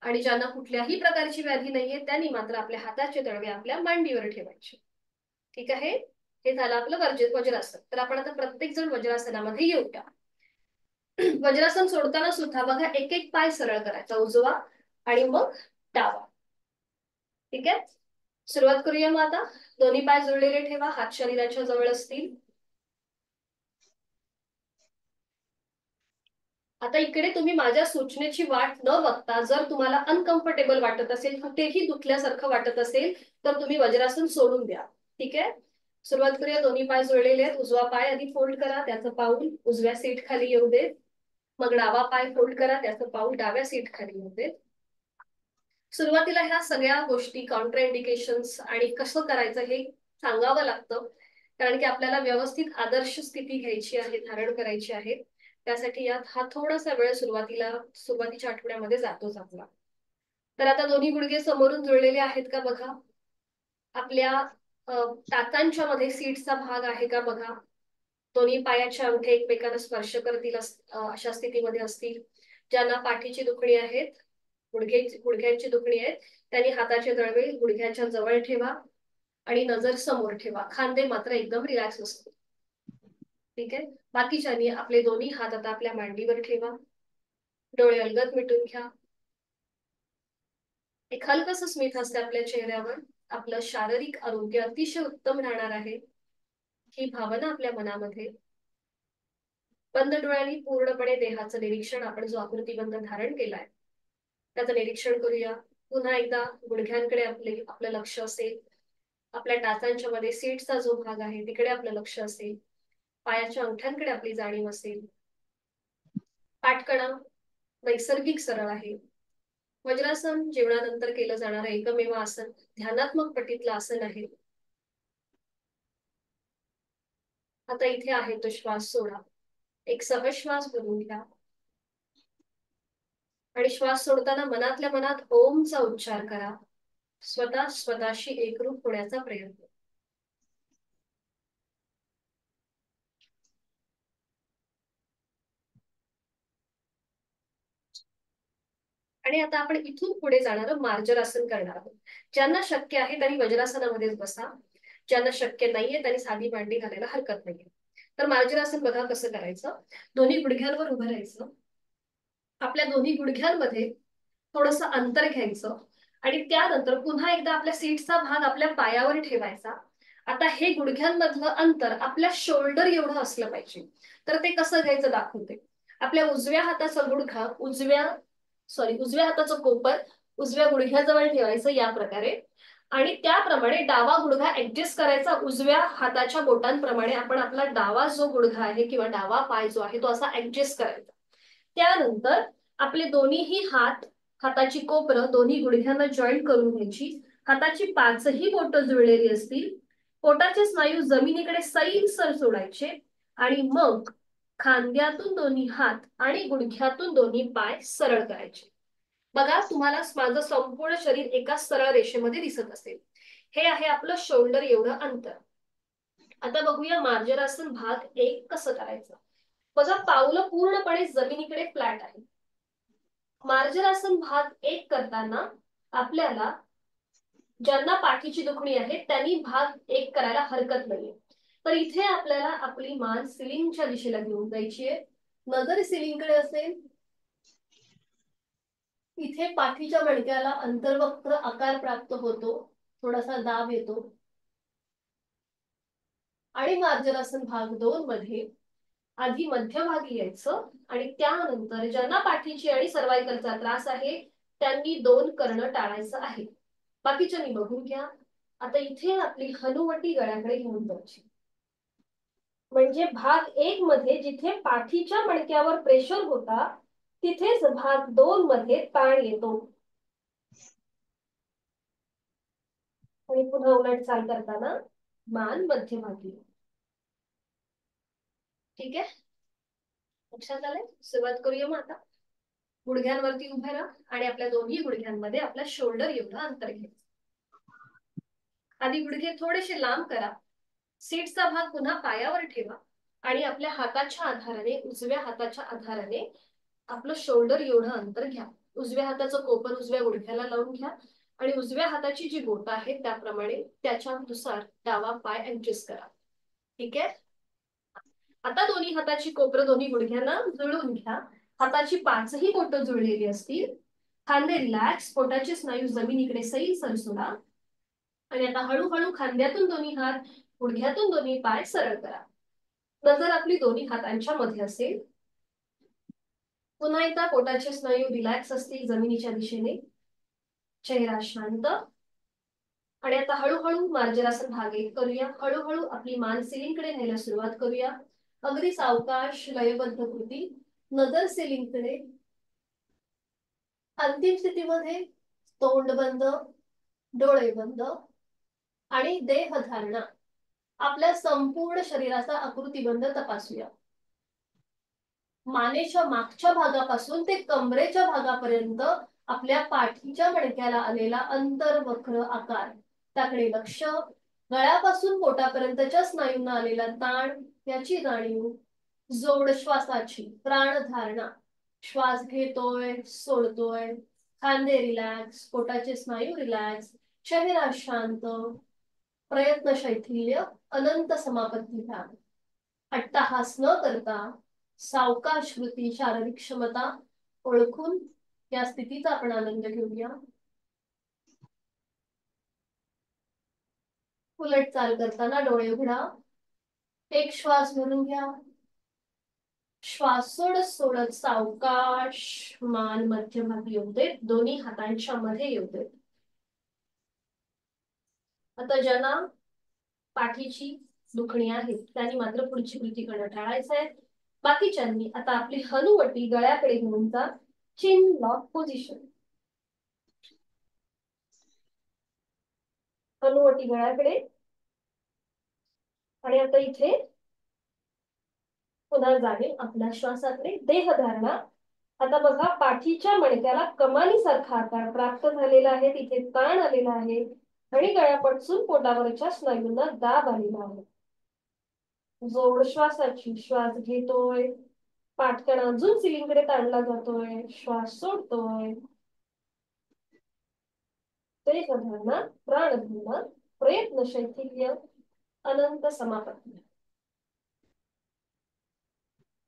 [SPEAKER 1] आणि ज्यांना कुठल्याही प्रकारची व्याधी नाहीये त्यांनी मात्र आपल्या हाताचे तळवे आपल्या मांडीवर ठेवायचे. ठीक आहे, हे झालं आपलं वज्रासन. तर आपण आता प्रत्येक जण वज्रासनामध्ये येऊया. वज्रासन सोडताना सुद्धा बघा, एक एक पाय सरळ करायचा, उजवा आणि मग डावा. ठीक आहे, सुरुवात करूया. मग आता दोन्ही पाय जुळलेले ठेवा, हात शरीराच्या जवळ असतील. आता इकडे तुम्ही माझ्या सूचनेची वाट न बघता, जर तुम्हाला अनकम्फर्टेबल वाटत असेल, कुठेही दुखल्यासारखं वाटत असेल तर तुम्ही वज्रासन सोडून द्या. ठीक आहे, सुरुवात करूया. दोन्ही पाय जुळलेले आहेत. उजवा पाय आधी फोल्ड करा, त्याचं पाऊल उजव्या सीट खाली येऊ दे. मग डावा पाय फोल्ड करा, त्याचं पाऊल डाव्या सीट खाली येऊ दे. सुरुवातीला ह्या सगळ्या गोष्टी, काउंटर इंडिकेशन्स आणि कसं करायचं हे सांगावं लागतं. कारण की आपल्याला व्यवस्थित आदर्श स्थिती घ्यायची आहे, धारण करायची आहे. त्यासाठी यात हा थोडासा वेळ सुरुवातीच्या आठवड्यामध्ये जातोच आपला. तर आता दोन्ही गुडघे समोरून जुळलेले आहेत का बघा. आपल्या टाचांच्या मध्ये सीट्सचा भाग आहे का बघा. दोन्ही पायाचे अंगठे एकमेकांना स्पर्श करतील अशा स्थितीमध्ये असतील. ज्यांना पाठीची दुखणी आहेत, गुडघ्यांची दुखणी आहेत, त्यांनी हाताचे तळवे गुडघ्यांच्या जवळ ठेवा आणि नजर समोर ठेवा. खांदे मात्र एकदम रिलॅक्स असतील. ठीक आहे. बाकीच्यांनी आपले दोन्ही हात आता आपल्या मांडीवर ठेवा. डोळे अलगद मिटून घ्या. एक हलकस स्मित असते आपल्या चेहऱ्यावर. आपलं शारीरिक आरोग्य अतिशय उत्तम राहणार आहे, ही भावना आपल्या मनामध्ये. बंद डोळ्यांनी पूर्णपणे देहाचं निरीक्षण, आपण जो आकृतीबंध धारण केलाय त्याचं निरीक्षण करूया. पुन्हा एकदा गुडघ्यांकडे आपलं लक्ष असेल. आपल्या टाचांच्या मध्ये सीट्सचा जो भाग आहे तिकडे आपलं लक्ष असेल. पायाच्या अंगठ्यांकडे आपली जाणीव असेल. पाठकणा नैसर्गिक सरळ आहे. वज्रासन जेवणानंतर केलं जाणारं एकमेव आसन, ध्यानात्मक पटीतलं आसन आहे. आता इथे आहे तो श्वास सोडा. एक सहज श्वास भरून घ्या आणि श्वास सोडताना मनातल्या मनात ओमचा उच्चार करा. स्वतःशी एकरूप होण्याचा प्रयत्न. आणि आता आपण इथून पुढे जाणारं मार्जरासन करणार आहोत. ज्यांना शक्य आहे त्यांनी वज्रासनामध्येच बसा. ज्यांना शक्य नाहीये त्यांनी साधी मांडी घालायला हरकत नाहीये. तर मार्जरासन बघा कसं करायचं. दोन्ही गुडघ्यांवर उभं राहायचं. आपल्या दोन्ही गुडघ्यांमध्ये थोडस अंतर घ्यायचं आणि त्यानंतर पुन्हा एकदा आपल्या सीटचा भाग आपल्या पायावर ठेवायचा. आता हे गुडघ्यांमधलं अंतर आपल्या शोल्डर एवढं असलं पाहिजे. तर ते कसं घ्यायचं दाखवते. आपल्या उजव्या हाताचा गुडघा उजव्या हाताचं कोपर उजव्या गुडघ्याजवळ ठेवायचं या प्रकारे. आणि त्याप्रमाणे डावा गुडघा ऍडजस्ट करायचा उजव्या हाताच्या बोटांप्रमाणे. आपण आपला डावा जो गुडघा आहे किंवा डावा पाय जो आहे तो असा ऍडजस्ट करायचा. त्यानंतर आपले दोन्हीही हाताची कोपरं दोन्ही गुडघ्यांना जॉईंट करून घ्यायची. हाताची पाचही बोटं जुळलेली असतील. पोटाचे स्नायू जमिनीकडे सैलसर सोडायचे आणि मग खांद्यातून दोन्ही हात आणि गुडघ्यातून दोन्ही पाय सरळ करायचे. बघा तुम्हाला माझं संपूर्ण शरीर एका सरळ रेषेमध्ये दिसत असेल. हे आहे आपलं शोल्डर एवढं अंतर. आता बघूया मार्जरासन भाग 1 कसं करायचं. बघा पावलं पूर्णपणे जमिनीकडे फ्लॅट आहे. मार्जरासन भाग 1 करताना आपल्याला ज्यांना पाठीची दुखणी आहे त्यांनी भाग 1 करायला हरकत नाहीये. तर इथे आपल्याला आपली मान सिलिंगच्या दिशेला घेऊन जायची आहे. नजर सिलिंगकडे असेल. इथे पाठीच्या मणक्याला अंतर्वक्र आकार प्राप्त होतो, थोडासा दाब येतो. आणि मार्जरासन भाग 2 मध्ये आधी मध्यभागी यायचं आणि त्यानंतर ज्यांना पाठीची आणि सर्वायकलचा त्रास आहे त्यांनी 2 करणं टाळायचं आहे. बाकीच्यांनी बघून घ्या. आता इथे आपली हनुवटी गळ्याकडे घेऊन जायची. म्हणजे भाग 1 मध्ये जिथे पाठीच्या मणक्यावर प्रेशर होता तिथेच भाग 2 मध्ये ताण येतो. आणि पुन्हा उलट चाल करताना मान मध्यभागी. ठीक आहे. लक्षात आलंय. सुरुवात करूया मग आता. गुडघ्यांवरती उभे राहा आणि आपल्या दोन्ही गुडघ्यांमध्ये आपल्या शोल्डर एवढं अंतर घ्यायचं. आधी गुडघे थोडेसे लांब करा. सीटचा भाग पुन्हा पायावर ठेवा आणि आपल्या हाताच्या आधाराने उजव्या हाताच्या आधाराने आपलं शोल्डर एवढं अंतर घ्या. उजव्या हाताचं कोपर उजव्या गुडघ्याला लावून घ्या आणि उजव्या हाताची जी बोटं आहेत त्याप्रमाणे त्याच्यानुसार डावा पाय ऍडजस्ट करा. ठीक आहे. आता दोन्ही हाताची कोपरं दोन्ही गुडघ्यांना जुळवून घ्या. हाताची पाचही बोटं जुळलेली असतील. खांदे रिलॅक्स. पोटाचे स्नायू जमिनीकडे सैल सोडा आणि आता हळूहळू खांद्यातून दोन्ही हात गुडघ्यातून दोन्ही पाय सरळ करा. नजर आपली दोन्ही हातांच्या मध्ये असेल. पुन्हा एकदा पोटाचे स्नायू रिलॅक्स असतील जमिनीच्या दिशेने. चेहरा शांत. आणि आता हळूहळू मार्जरासन भाग 1 करूया. हळूहळू आपली मान सिलिंगकडे न्यायला सुरुवात करूया. अगदी सावकाश लयबद्ध कृती. नजर सिलिंगकडे. अंतिम स्थितीमध्ये तोंड बंद, डोळे बंद आणि देह धारणा आपल्या संपूर्ण शरीराचा आकृतिबंध तपासूया. मानेच्या मागच्या भागापासून ते कमरेच्या भागापर्यंत आपल्या पाठीच्या मणक्याला आलेला अंतर्वक्र आकार, त्याकडे लक्ष. गळ्यापासून पोटापर्यंतच्या स्नायूंना आलेला ताण, याची जाणीव. जोड श्वासाची प्राणधारणा, श्वास घेतोय सोडतोय, खांदे रिलॅक्स, पोटाचे स्नायू रिलॅक्स, चेहरा शांत, प्रयत्न शैथिल्य, अनंत समापत्ती ध्यान. अट्टहास न करता सावकाश कृती, शारीरिक क्षमता ओळखून या स्थितीचा आपण आनंद घेऊया. उलट चाल करताना डोळे उघडा. एक श्वास भरून घ्या. श्वास सोडत सोडत सावकाश मान मध्यभागी येऊ देत, दोन्ही हातांच्या मध्ये येऊ देत. आता ज्यांना पाठीची दुखणी आहे त्यांनी मात्र पुढची कृती करणं टाळायचं आहे. बाकीच्यांनी आता आपली हनुवटी गळ्याकडे घेऊन जा. चिन लॉक पोझिशन. हनुवटी गळ्याकडे. आणि आता इथे पुन्हा जाणे आपल्या श्वासाकडे. देहधारणा. आता बघा पाठीच्या मणक्याला कमानीसारखा आकार प्राप्त झालेला आहे, तिथे ताण आलेला आहे आणि गळ्यापासून पोटावरच्या स्नायूंना दाब आलेला आहे. जोड श्वासाची, श्वास घेतोय, पाठकण अजून सिलिंगकडे ताणला जातोय, श्वास सोडतोय. देहधारणा, प्राणधारणा, प्रयत्न शैथिल्य, अनंत समापत्ती.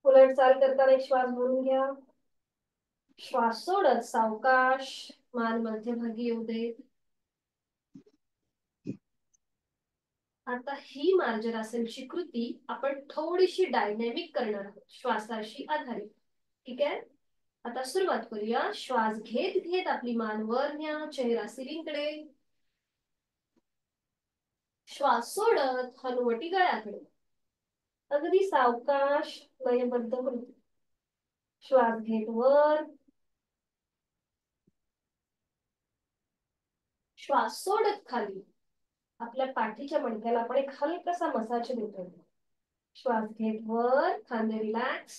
[SPEAKER 1] उलट चाल करताना एक श्वास भरून घ्या. श्वास सोडत सावकाश मान मध्यभागी येऊ दे. आता ही मार्जरासनची कृती आपण थोडीशी डायनॅमिक करणार आहोत, श्वासाशी आधारित. ठीक आहे. आता सुरुवात करूया. श्वास घेत घेत आपली मान वर न्या, चेहरा सिलिंगकडे. श्वास सोडत हनुवटी गळ्याकडे. अगदी सावकाश लयबद्ध कृती. श्वास घेत वर, श्वास सोडत खाली. आपल्या पाठीच्या मणक्याला आपण एक हलकासा मसाज देतो. श्वास घेत वर, खांदे रिलॅक्स.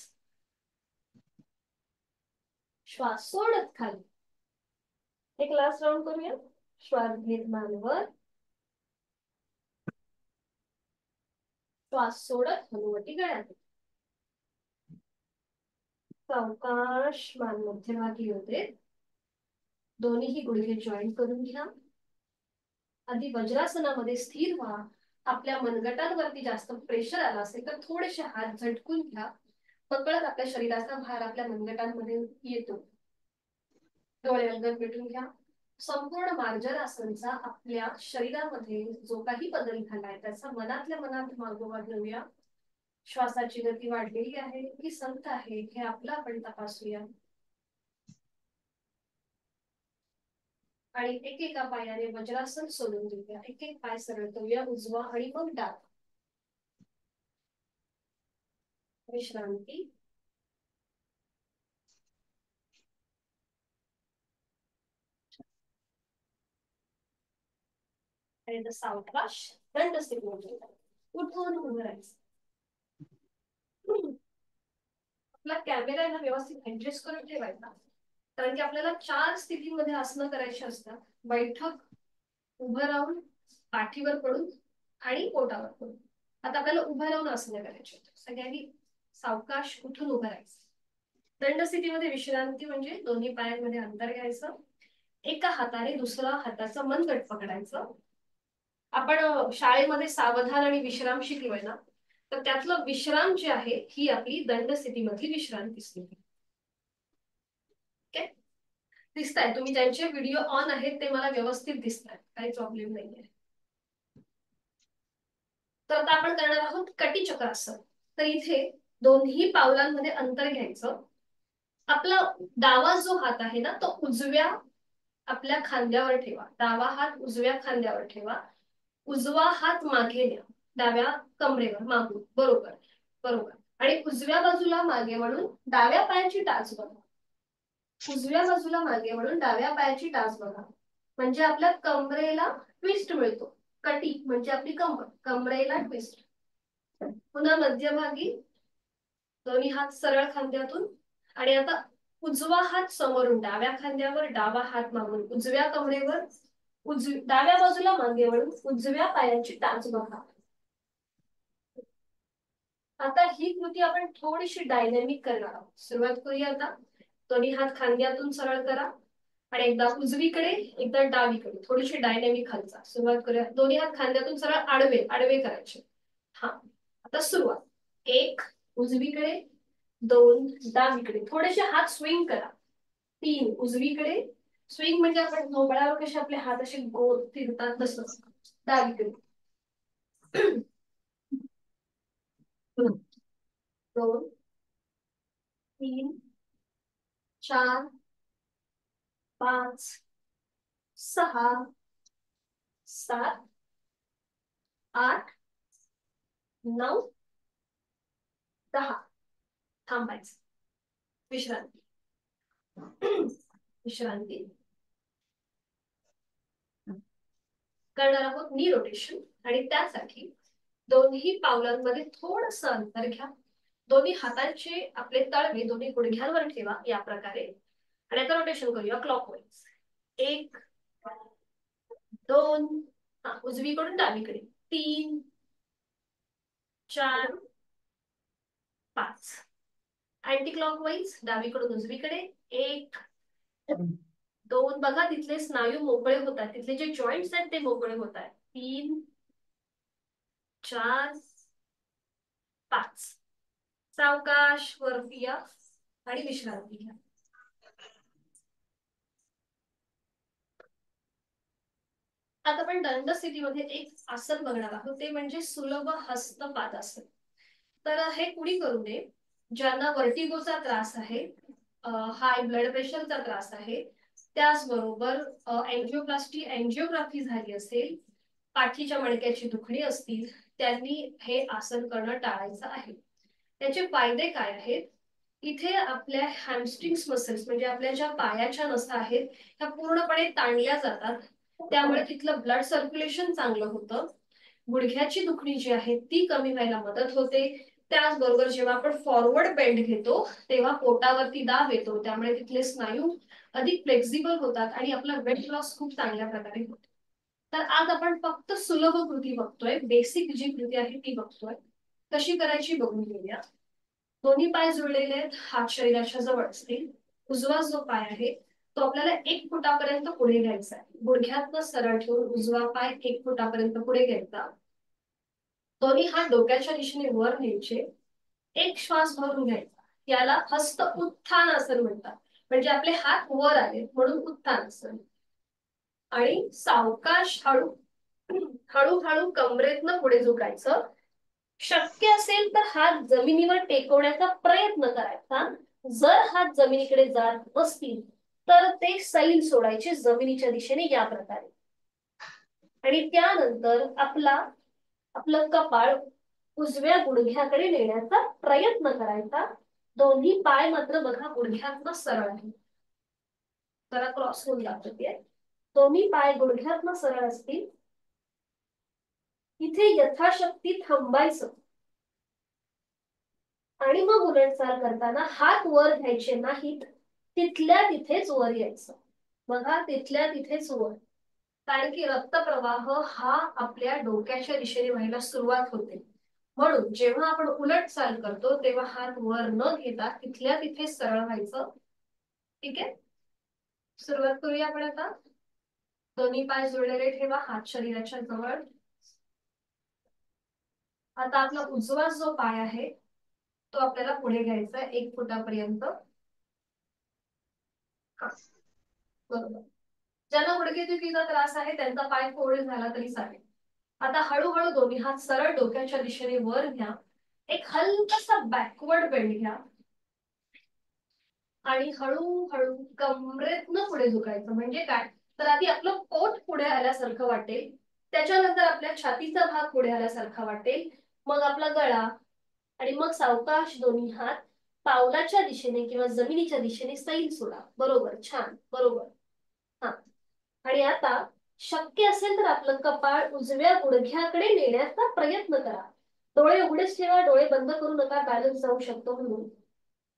[SPEAKER 1] श्वास सोडत खाली. एक लास्ट राउंड करूया. श्वास घेत मान वर, श्वास सोडत हनुवटी गळ्यात. सावकाश मान मध्यभागी होते. दोन्ही गुडघे जॉईन करून घ्या. आधी वज्रासनामध्ये स्थिर व्हा. आपल्या मनगटांवरती जास्त प्रेशर आला असेल तर थोडेसे हात झटकून घ्या. पकडत आपल्या शरीराचा भार आपल्या मनगटांमध्ये येतो. डोळे अलगद मिटून घ्या. संपूर्ण मार्जरासनचा आपल्या शरीरामध्ये जो काही बदल झालाय त्याचा मनातल्या मनात मागोवा घेऊया. श्वासाची गती वाढलेली आहे की संथ आहे हे आपलं आपण तपासूया. आणि एकेका पायाने वज्रासन सोडून देऊया. एक एक पाय सरळ करूया, उजवा आणि मग डावा. विश्रांती. आणि सावकाश दंड स्थिती. उठून उभं राहायचं. आपला कॅमेरा ना व्यवस्थित ऍडजस्ट करून ठेवायचा, कारण की आपल्याला 4 स्थितीमध्ये आसनं करायची असतात. बैठक, उभं राहून, पाठीवर पडून आणि पोटावर पडून. आता आपल्याला उभं राहून आसनं करायची. सगळ्यांनी सावकाश उठून उभं राहायचं. दंड स्थितीमध्ये विश्रांती म्हणजे दोन्ही पायांमध्ये अंतर घ्यायचं. एका हाताने दुसऱ्या हाताचं मनगट पकडायचं. आपण शाळेमध्ये सावधान आणि विश्राम शिकलोय ना, तर त्यातलं विश्राम जे आहे ही आपली दंड स्थितीमधली विश्रांती स्थिती. ओके, दिसताय तुम्ही ज्यांचे व्हिडिओ ऑन आहेत ते मला व्यवस्थित दिसतात, काही प्रॉब्लेम नाहीये. तर आता आपण करणार आहोत कटी चक्रासन. तर इथे दोन्ही पावलांमध्ये अंतर घ्यायचं. आपला डावा जो हात आहे ना तो उजव्या आपल्या खांद्यावर ठेवा. डावा हात उजव्या खांद्यावर ठेवा. उजवा हात मागे न्या, डाव्या कमरेवर मागून. बरोबर बरोबर. आणि उजव्या बाजूला मागे वळून डाव्या पायाची टाच बघा. उजव्या बाजूला मागे वळून डाव्या पायाची टाच बघा. म्हणजे आपल्या कमरेला ट्विस्ट मिळतो. कटी म्हणजे आपली कंबर, कमरेला ट्विस्ट. पुन्हा मध्यभागी दोन्ही हात सरळ खांद्यातून, आणि आता उजवा हात समोरून डाव्या खांद्यावर, डावा हात मागून उजव्या कमरेवर, डाव्या बाजूला मागे वळून उजव्या पायाची टाच बघा. आता ही कृती आपण थोडीशी डायनॅमिक करणार आहोत. सुरुवात करूया आता. दोन्ही हात खांद्यातून सरळ करा आणि एकदा उजवीकडे एकदा डावीकडे, थोडीशी डायनॅमिक हालचाल. सुरुवात करूया. दोन्ही हात खांद्यातून सरळ आडवे आडवे करायचे. हा, आता सुरुवात. 1 उजवीकडे, 2 डावीकडे, थोडेसे हात स्विंग करा. 3 उजवीकडे, स्विंग म्हणजे आपण ढोबळावर कसे आपले हात असे गोल फिरतात तसं. डावीकडे 2 3 4 5 6 7 8 9 10. थांबायचं. विश्रांती. विश्रांती करणार आहोत नी रोटेशन. आणि त्यासाठी दोन्ही पावलांमध्ये थोडस अंतर घ्या. दोन्ही हातांचे आपले तळवे दोन्ही गुडघ्यांवर ठेवा या प्रकारे. आणि आता रोटेशन करूया क्लॉकवाईज. 1 2, उजवीकडून डावीकडे, 3 4 5. अँटी क्लॉकवाईज डावीकडून उजवीकडे, 1 2. बघा तिथले स्नायू मोकळे होतात, तिथले जे जॉईंट्स आहेत ते मोकळे होत आहेत. 3 4 5. सावकाश वरती या आणि विश्रांती घ्या. आता आपण दंड स्थितीमध्ये एक आसन बघणार आहोत, ते म्हणजे सुलभ हस्तपादासन. तर हे कुणी करू नये ज्यांना वर्टिगोचा त्रास आहे, हाय ब्लड प्रेशरचा त्रास आहे, त्याचबरोबर अँजिओप्लास्टी अँजिओग्राफी झाली असेल, पाठीच्या मणक्याची दुखणी असतील, त्यांनी हे आसन करणं टाळायचं आहे. त्याचे फायदे काय आहेत? इथे आपल्या हॅमस्ट्रिंग्स मसल्स म्हणजे आपल्या ज्या पायाच्या नसा आहेत त्या पूर्णपणे ताणल्या जातात, त्यामुळे तिथलं ब्लड सर्क्युलेशन चांगलं होतं. गुडघ्याची दुखणी जी आहे ती कमी व्हायला मदत होते. त्याचबरोबर जेव्हा आपण फॉरवर्ड बेंड घेतो तेव्हा पोटावरती दाब येतो, त्यामुळे तिथले स्नायू अधिक फ्लेक्झिबल होतात आणि आपला वेट लॉस खूप चांगल्या प्रकारे होतो. तर आज आपण फक्त सुलभ कृती बघतोय, बेसिक जी कृती आहे ती बघतोय. कशी करायची बघून घेऊया. दोन्ही पाय जुळलेले आहेत, हात शरीराच्या जवळ असतील. उजवा जो पाय आहे तो आपल्याला 1 फुटापर्यंत पुढे घ्यायचा आहे. गुडघ्यातनं सरळ ठेवून उजवा पाय 1 फुटापर्यंत पुढे घ्यायचा. दोन्ही हात डोक्याच्या दिशेने वर न्यायचे. एक श्वास भरून घ्यायचा. याला हस्त उत्थान आसन म्हणतात, म्हणजे आपले हात वर आले म्हणून उत्थान आसन. आणि सावकाश हळूहळू कमरेतनं पुढे झुकायचं. शक्य असेल तर हात जमिनीवर टेकवण्याचा प्रयत्न करायचा. जर हात जमिनीकडे जात नसतील तर ते सैल सोडायचे जमिनीच्या दिशेने या प्रकारे. आणि त्यानंतर आपलं कपाळ उजव्या गुडघ्याकडे नेण्याचा प्रयत्न करायचा. दोन्ही पाय मात्र बघा गुडघ्यातनं सरळ आहे, जरा क्रॉस होऊन जाते. दोन्ही पाय गुडघ्यातनं सरळ असतील. इथे यथाशक्ती थांबायचं आणि मग उलटचाल करताना हात वर घ्यायचे नाहीत, तिथल्या तिथेच वर यायचं. बघा तिथल्या तिथेच वर, कारण की रक्तप्रवाह हा आपल्या डोक्याच्या दिशेने व्हायला सुरुवात होते. म्हणून जेव्हा आपण उलटचाल करतो तेव्हा हात वर न घेता तिथल्या तिथे सरळ व्हायचं. ठीक आहे, सुरुवात करूया आपण आता. दोन्ही पाय जुळलेले ठेवा, हात शरीराच्या जवळ. आता आपला उजवा जो पाय आहे तो आपल्याला पुढे घ्यायचा आहे 1 फुटापर्यंत. बरोबर. ज्यांना गुडघेदुखीचा त्रास आहे त्यांचा पाय फोल्ड झाला तरी चालेल. आता हळूहळू दोन्ही हात सरळ डोक्याच्या दिशेने वर घ्या. एक हलकासा बॅकवर्ड बेंड घ्या आणि हळूहळू कमरेतनं पुढे झुकायचं. म्हणजे काय, तर आधी आपलं पोट पुढे आल्यासारखं वाटेल, त्याच्यानंतर आपल्या छातीचा भाग पुढे आल्यासारखा वाटेल, मग आपला गळा, आणि मग सावकाश दोन्ही हात पावलाच्या दिशेने किंवा जमिनीच्या दिशेने सैल सोडा. बरोबर, छान, बरोबर. हा, आणि आता शक्य असेल तर आपलं कपाळ उजव्या गुडघ्याकडे नेण्याचा प्रयत्न करा. डोळे उघडेच ठेवा, डोळे बंद करू नका, बॅलन्स जाऊ शकतो म्हणून.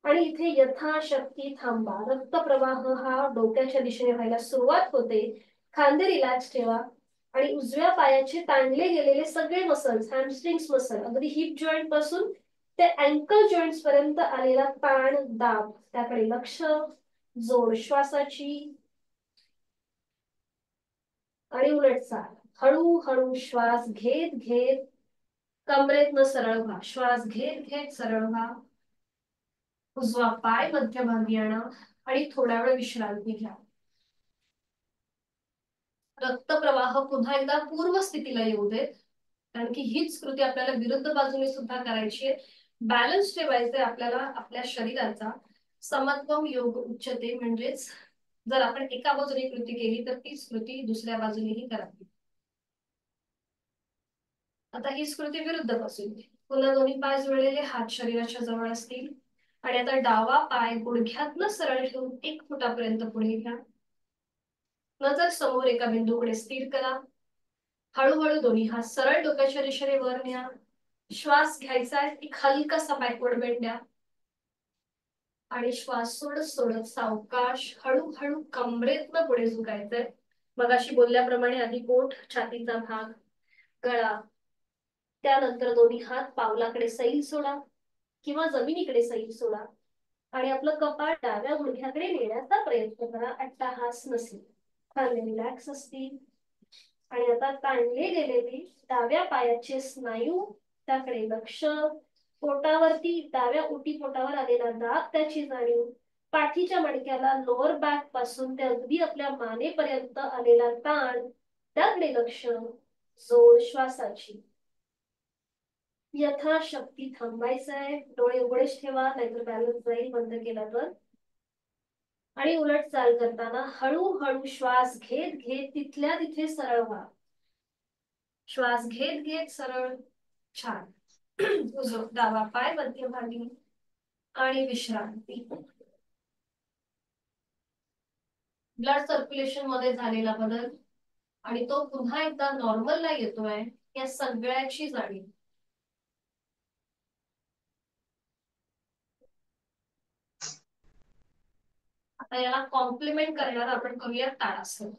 [SPEAKER 1] आणि इथे यथाशक्ती थांबा. रक्तप्रवाह हा डोक्याच्या दिशेने व्हायला सुरुवात होते. खांदे रिलॅक्स ठेवा आणि उजव्या पायाचे ताणले गेलेले सगळे मसल्स, हॅमस्ट्रिंग्स मसल, अगदी हिप जॉईंट पासून ते अँकल जॉईंट्स पर्यंत आलेला ताण दाब, त्याकडे लक्ष. जोड श्वासाची आणि उलट चाल. हळूहळू श्वास घेत घेत कमरेतनं सरळ व्हा. श्वास घेत घेत सरळ व्हा. उजवा पाय मध्यभागी आणा आणि थोडा वेळ विश्रांती घ्या. रक्तप्रवाह पुन्हा एकदा पूर्व स्थितीला येऊ देत, कारण की हीच कृती आपल्याला विरुद्ध बाजूने सुद्धा करायची आहे. बॅलन्स ठेवायचंय आपल्याला आपल्या शरीराचा. समत्वम योग उच्चते, म्हणजेच जर आपण एका बाजूने कृती केली तर तीच कृती दुसऱ्या बाजूनेही करावी. आता हीच कृती विरुद्ध बाजूने. पुन्हा दोन्ही पाय जोडलेले, हात शरीराच्या जवळ असतील आणि आता डावा पाय गुडघ्यातनं सरळ ठेवून 1 फुटापर्यंत पुढे घ्या. नजर समोर एका बिंदूकडे स्थिर करा. हळूहळू दोन्ही हात सरळ डोक्याच्या दिशेने वर न्या. श्वास घ्यायचा आहे, एक हलकासा बॅकवर्ड बेंड द्या आणि श्वास सोडत सोडत सावकाश हळूहळू कमरेतनं पुढे झुकायचंय. मगाशी बोलल्याप्रमाणे आधी पोट, छातीचा भाग, गळा, त्यानंतर दोन्ही हात पावलाकडे सैल सोडा किंवा जमिनीकडे सैल सोडा आणि आपलं कपाळ डाव्या गुडघ्याकडे नेण्याचा प्रयत्न करा. अट्टाहास नसेल, खांदे रिलॅक्स असतील आणि आता ताणले गेलेले डाव्या पायाचे स्नायू, त्याकडे लक्ष. पोटावरती डाव्या उटी पोटावर आलेला दाब, त्याची जाणीव. पाठीच्या मणक्याला लोअर बॅक पासून ते अगदी आपल्या मानेपर्यंत आलेला ताण, त्याकडे लक्ष. जोड श्वासाची. यथाशक्ती थांबायचं आहे. डोळे उघडेच ठेवा, नाहीतर बॅलन्स जाईल बंद केला तर. आणि उलट चाल करताना हळूहळू श्वास घेत घेत तिथल्या तिथे सरळ व्हा. श्वास घेत घेत सरळ. छान. डावा पाय मध्यभागी आणि विश्रांती. ब्लड सर्क्युलेशन मध्ये झालेला बदल आणि तो पुन्हा एकदा नॉर्मलला येतोय, या सगळ्याची जाणीव. आता याला कॉम्प्लिमेंट करणार आपण करूया ताडासन.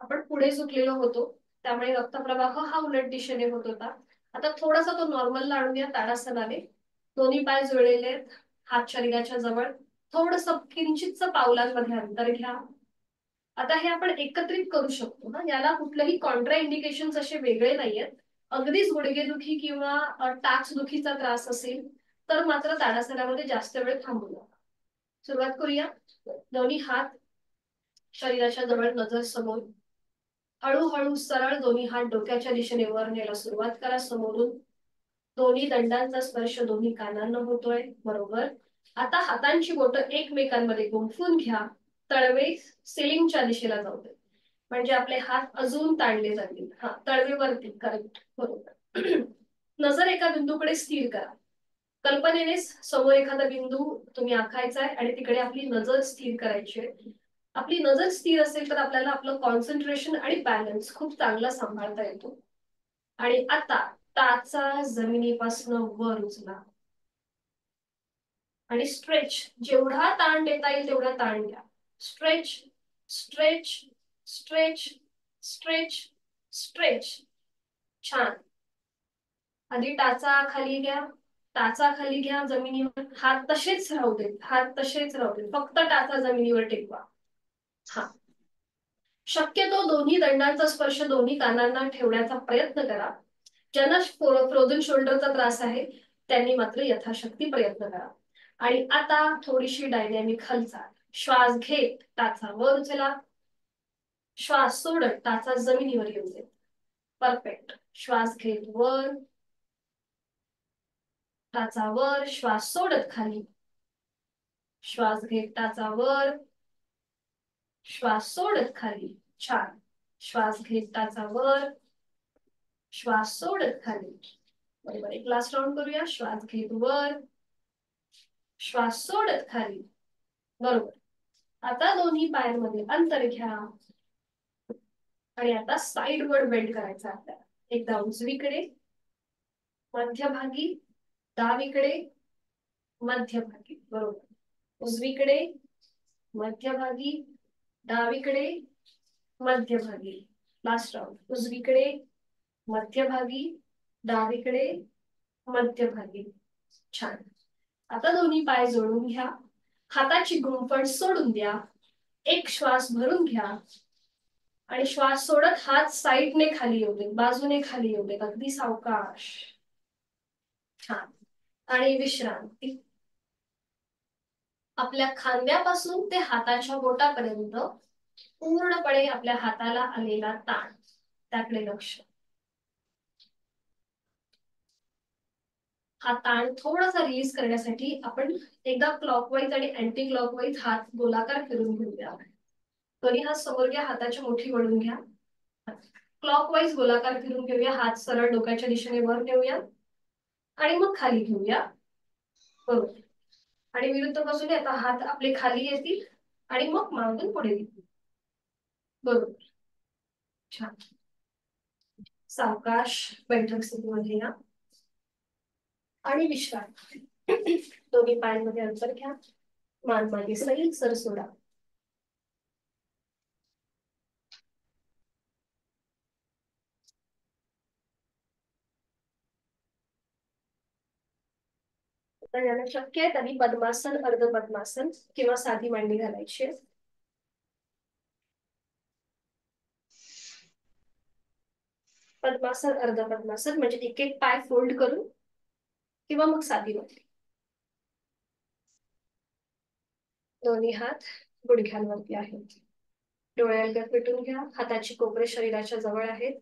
[SPEAKER 1] आपण पुढे झुकलेलो होतो, त्यामुळे रक्तप्रवाह हा उलट दिशेने होत होता. आता थोडासा तो नॉर्मलला आणूया ताडासनाने. दोन्ही पाय जुळलेले आहेत, हात शरीराच्या जवळ, थोडस किंचितच पावलांमध्ये अंतर घ्या. आता हे आपण एकत्रित करू शकतो ना, याला कुठलेही कॉन्ट्रा इंडिकेशन असे वेगळे नाहीयेत. अगदीच गुडघेदुखी किंवा टाचदुखीचा त्रास असेल तर मात्र ताडासनामध्ये जास्त वेळ थांबू नका. सुरुवात करूया. दोन्ही हात शरीराच्या जवळ, नजर समोर. हळूहळू सरळ दोन्ही हात डोक्याच्या दिशेने वर न्यायला सुरुवात करा. समोरून दोन्ही दंडांचा स्पर्श दोन्ही कानांना होतोय. बरोबर. आता हातांची बोटं एकमेकांमध्ये गुंफून घ्या. तळवे सिलिंगच्या दिशेला जाऊ दे, म्हणजे आपले हात अजून ताणले जातील. हा, तळवेवरती. करेक्ट, बरोबर. नजर एका बिंदूकडे स्थिर करा. कल्पनेने समोर एखादा बिंदू तुम्ही आखायचा आहे आणि तिकडे आपली नजर स्थिर करायची आहे. आपली नजर स्थिर असेल तर आपल्याला आपलं कॉन्सन्ट्रेशन आणि बॅलन्स खूप चांगला सांभाळता येतो. आणि आता टाचा जमिनीपासून वर उचला आणि स्ट्रेच. जेवढा ताण देता येईल तेवढा ताण द्या. Stretch, stretch, stretch, stretch, stretch. छान. आधी टाचा खाली घ्या, टाचा खाली घ्या जमिनीवर. हात तसेच राहू देत, हात तसेच राहू देत, फक्त टाचा जमिनीवर टेकवा. हा, शक्यतो दोन्ही दंडांचा स्पर्श दोन्ही कानांना ठेवण्याचा प्रयत्न करा. ज्यांना फ्रोझन शोल्डरचा त्रास आहे त्यांनी मात्र यथाशक्ती प्रयत्न करा. आणि आता थोडीशी डायनॅमिक हालचाल. श्वास घेत टाचा वर उचला. श्वास सोडत टाचा जमिनीवर येऊ दे. परफेक्ट. श्वास घेत वर, टाचा वर. श्वास सोडत खाली. श्वास घेत टाचा वर, श्वास सोडत खाली. छान. श्वास घेत टाचा वर, श्वास सोडत खाली. बरोबर. एक लास्ट राउंड करूया. श्वास घेत वर, श्वास सोडत खाली. बरोबर. आता दोन्ही पायांमध्ये अंतर घ्या आणि आता साईडवर बेंड करायचा आपल्याला. एकदा उजवीकडे, मध्यभागी, डावीकडे, मध्यभागी. बरोबर. उजवीकडे, मध्यभागी, डावीकडे, मध्यभागी. Last round. उजवीकडे, मध्यभागी, डावीकडे, मध्यभागी. छान. आता दोन्ही पाय जोडून घ्या. हाताची गुंफण सोडून द्या. एक श्वास भरून घ्या आणि श्वास सोडत हात साईडने खाली येऊ दे, बाजूने खाली येऊ दे, अगदी सावकाश. छान. आणि विश्रांती. आपल्या खांद्यापासून ते हाताच्या बोटापर्यंत पूर्णपणे आपल्या हाताला आलेला ताण, त्याकडे लक्ष. हा ताण थोडासा रिलीज करण्यासाठी आपण एकदा क्लॉकवाईज आणि अँटी क्लॉकवाईज हात गोलाकार फिरून घेऊया. तरी हात समोर घ्या, हाताची मुठी वळून घ्या. क्लॉकवाईज गोलाकार फिरून घेऊया. हात सरळ डोक्याच्या दिशेने वर नेऊया आणि मग खाली घेऊया. बरोबर. आणि विरुद्ध बाजूने आता हात आपले खाली येतील आणि मग मागून पुढे येतील. बरोबर. छान. सावकाश बैठक स्थितीमध्ये या आणि विश्रांती. दोन्ही पायांमध्ये अंतर घ्या. मान मागे सैल, सर सोडा. ज्यांना शक्य आहे त्यांनी पद्मासन, अर्ध पद्मासन किंवा साधी मांडी घालायची. पद्मासन, अर्ध पद्मासन म्हणजे एक एक पाय फोल्ड करून किंवा मग साधी मांडी. दोन्ही हात गुडघ्यांवरती आहेत. डोळे अलगद मिटून घ्या. हाताची कोपरे शरीराच्या जवळ आहेत.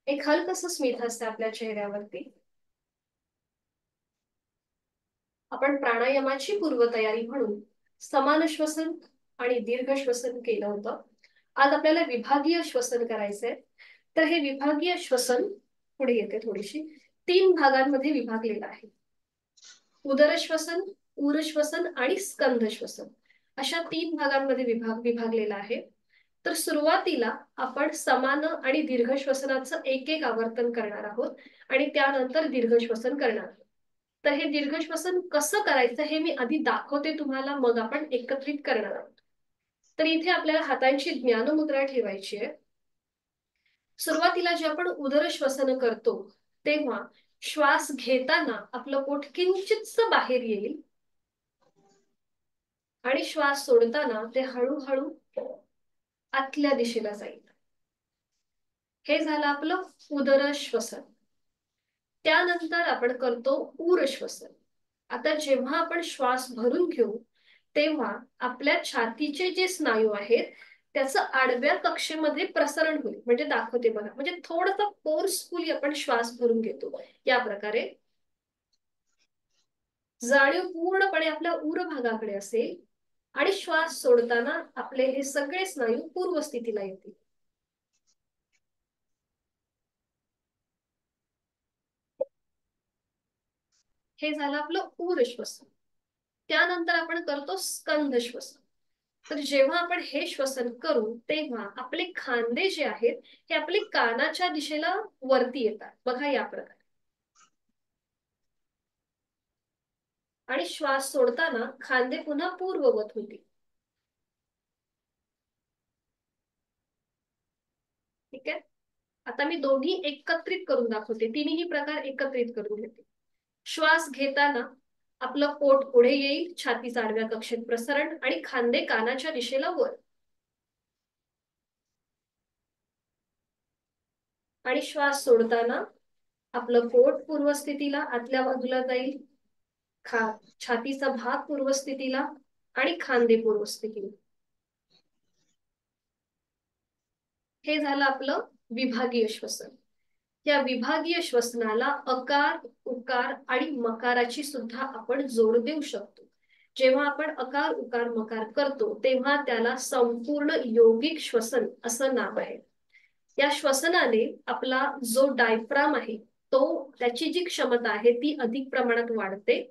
[SPEAKER 1] एक हलकस स्मित असते आपल्या चेहऱ्यावरती. आपण प्राणायामाची पूर्वतयारी म्हणून समान श्वसन आणि दीर्घ श्वसन केलं होतं. आज आपल्याला विभागीय श्वसन करायचंय. तर हे विभागीय श्वसन पुढे येते थोडीशी, 3 भागांमध्ये विभागलेलं आहे. उदर श्वसन, उर श्वसन आणि स्कंध श्वसन अशा 3 भागांमध्ये विभागलेला आहे. तर सुरुवातीला आपण समान आणि दीर्घ श्वसनाचं एक एक आवर्तन करणार आहोत आणि त्यानंतर दीर्घ श्वसन करणार आहोत. तर हे दीर्घ श्वसन कसं करायचं हे मी आधी दाखवते तुम्हाला, मग आपण एकत्रित करणार आहोत. तर इथे आपल्याला हातांची ज्ञानमुद्रा ठेवायची आहे. सुरुवातीला जे आपण उदर श्वसन करतो तेव्हा श्वास घेताना आपलं पोट किंचितच बाहेर येईल आणि श्वास सोडताना ते हळूहळू आतल्या दिशेला जाईल. हे झालं आपलं उदर श्वसन. त्यानंतर आपण करतो उर श्वसन. आता जेव्हा आपण श्वास भरून घेऊ तेव्हा आपल्या छातीचे जे स्नायू आहेत त्याचं आडव्या कक्षेमध्ये प्रसरण होईल. म्हणजे दाखवते बघा, म्हणजे थोडासा फोर्सफुली आपण श्वास भरून घेतो. या प्रकारे जाणीव पूर्णपणे आपल्या उर भागाकडे असेल आणि श्वास सोडताना आपले हे सगळे स्नायू पूर्व स्थितीला येतील. हे झालं आपलं उर श्वसन. त्यानंतर आपण करतो स्कंध श्वसन. तर जेव्हा आपण हे श्वसन करू तेव्हा आपले खांदे जे आहेत हे आपले कानाच्या दिशेला वरती येतात. बघा या प्रकारे. आणि श्वास सोडताना खांदे पुन्हा पूर्ववत होतील. ठीक आहे. आता मी दोन्ही एकत्रित करून दाखवते. तिन्ही प्रकार एकत्रित करून घेते. श्वास घेताना आपलं पोट पुढे येईल, छातीचा आडव्या कक्षेत प्रसरण आणि खांदे कानाच्या दिशेला वर. आणि श्वास सोडताना आपलं पोट पूर्व स्थितीला आतल्या बाजूला जाईल, छातीचा भाग पूर्व स्थितीला आणि खांदे पूर्व स्थितीला. हे झालं आपलं विभागीय श्वसन. या विभागीय श्वसनाला अकार, उकार आणि मकाराची सुद्धा आपण जोड देऊ शकतो. जेव्हा आपण अकार, उकार, मकार करतो तेव्हा त्याला संपूर्ण योगिक श्वसन असं नाव आहे. या श्वसनाने आपला जो डायफ्राम आहे तो, त्याची जी क्षमता आहे ती अधिक प्रमाणात वाढते.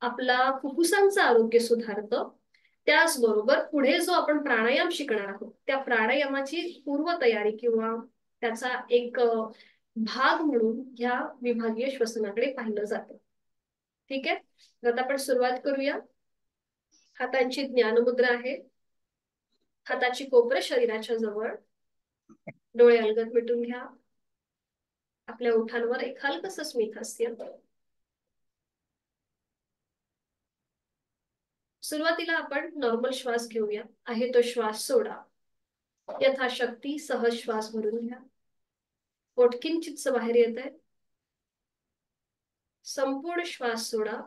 [SPEAKER 1] आपला फुफ्फुसांचं आरोग्य सुधारतं त्याचबरोबर पुढे जो आपण प्राणायाम शिकणार आहोत त्या प्राणायामाची पूर्वतयारी किंवा त्याचा एक भाग म्हणून ह्या विभागीय श्वसनाकडे पाहिलं जातं. ठीक आहे, तर आता आपण सुरुवात करूया. हातांची ज्ञानमुद्रा आहे. हाताची कोपरं शरीराच्या जवळ, डोळे अलगद मिटून घ्या. आपल्या ओठांवर एक हलकसं स्मितहास्य. सुरुवातीला आपण नॉर्मल श्वास घेऊया. आहे तो श्वास सोडा. यथाशक्ती सहज श्वास भरून घ्या. पोट किंचितस बाहेर येत आहे. संपूर्ण श्वास सोडा.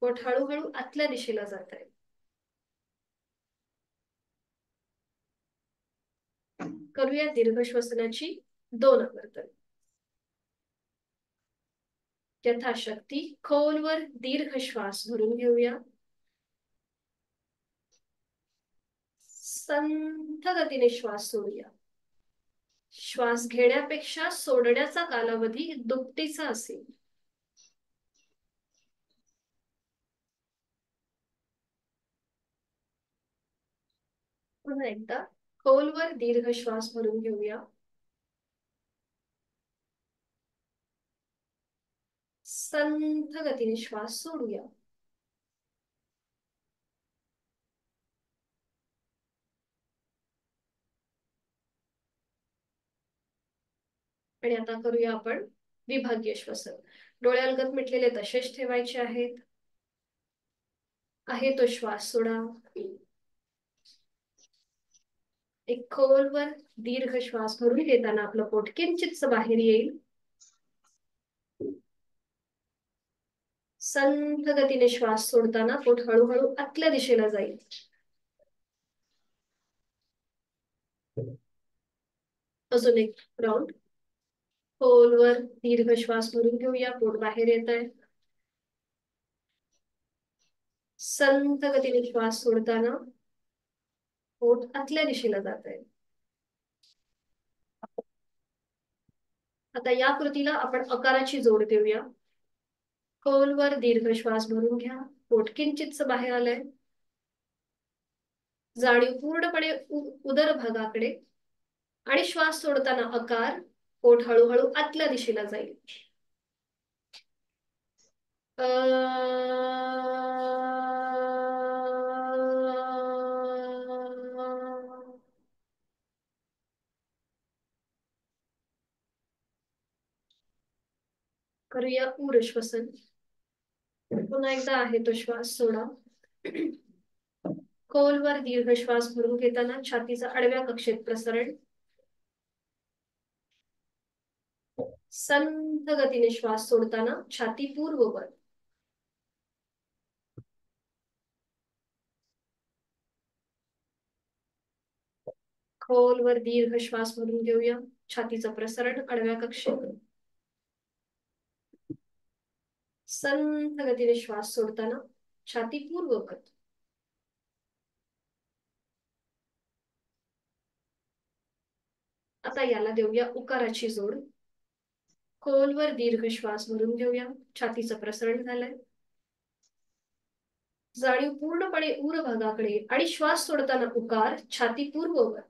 [SPEAKER 1] पोट हळूहळू आतल्या दिशेला जात आहे. करूया दीर्घ श्वसनाची 2 आवर्तन. यथाशक्ती खोलवर दीर्घ श्वास भरून घेऊया. संथ गतीने श्वास सोडूया. श्वास घेण्यापेक्षा सोडण्याचा कालावधी दुपटीचा असेल. पुन्हा एकदा खोलवर दीर्घ श्वास भरून घेऊया. संथ गतीने श्वास सोडूया. आणि आता करूया आपण विभागीय श्वसन. डोळे अलगद मिटलेले तसेच ठेवायचे आहेत. आहे तो श्वास सोडा. एक खोलवर दीर्घ श्वास भरून घेताना आपलं पोट किंचितस बाहेर येईल. संथ गतीने श्वास सोडताना पोट हळूहळू आतल्या दिशेला जाईल. अजून एक राऊंड. खोलवर दीर्घ श्वास भरून घेऊया. पोट बाहेर येत आहे. संथ गतीने श्वास सोडताना पोट आतल्या दिशेला जात आहे. आता या कृतीला आपण अकाराची जोड देऊया. खोलवर दीर्घ श्वास भरून घ्या. पोट किंचितस बाहेर आलंय. जाणीव पूर्णपणे उदर भागाकडे. आणि श्वास सोडताना अकार. पोट हळूहळू आतल्या दिशेला जाईल. करूया उर श्वसन. पुन्हा एकदा आहे तो श्वास सोडा. खोलवर दीर्घ श्वास भरून घेताना छातीचा आडव्या कक्षेत प्रसरण. संथ गतीने श्वास सोडताना छाती पूर्ववत. खोलवर दीर्घ श्वास भरून घेऊया. छातीचं प्रसरण आडव्या कक्षेत. संथ गतीने श्वास सोडताना छाती पूर्ववत. आता याला देऊया उकाराची जोड. खोलवर दीर्घ श्वास भरून घेऊया. छातीचं प्रसरण झालंय. जाणीव पूर्णपणे उर भागाकडे आणि श्वास सोडताना उकार छाती पूर्ववत.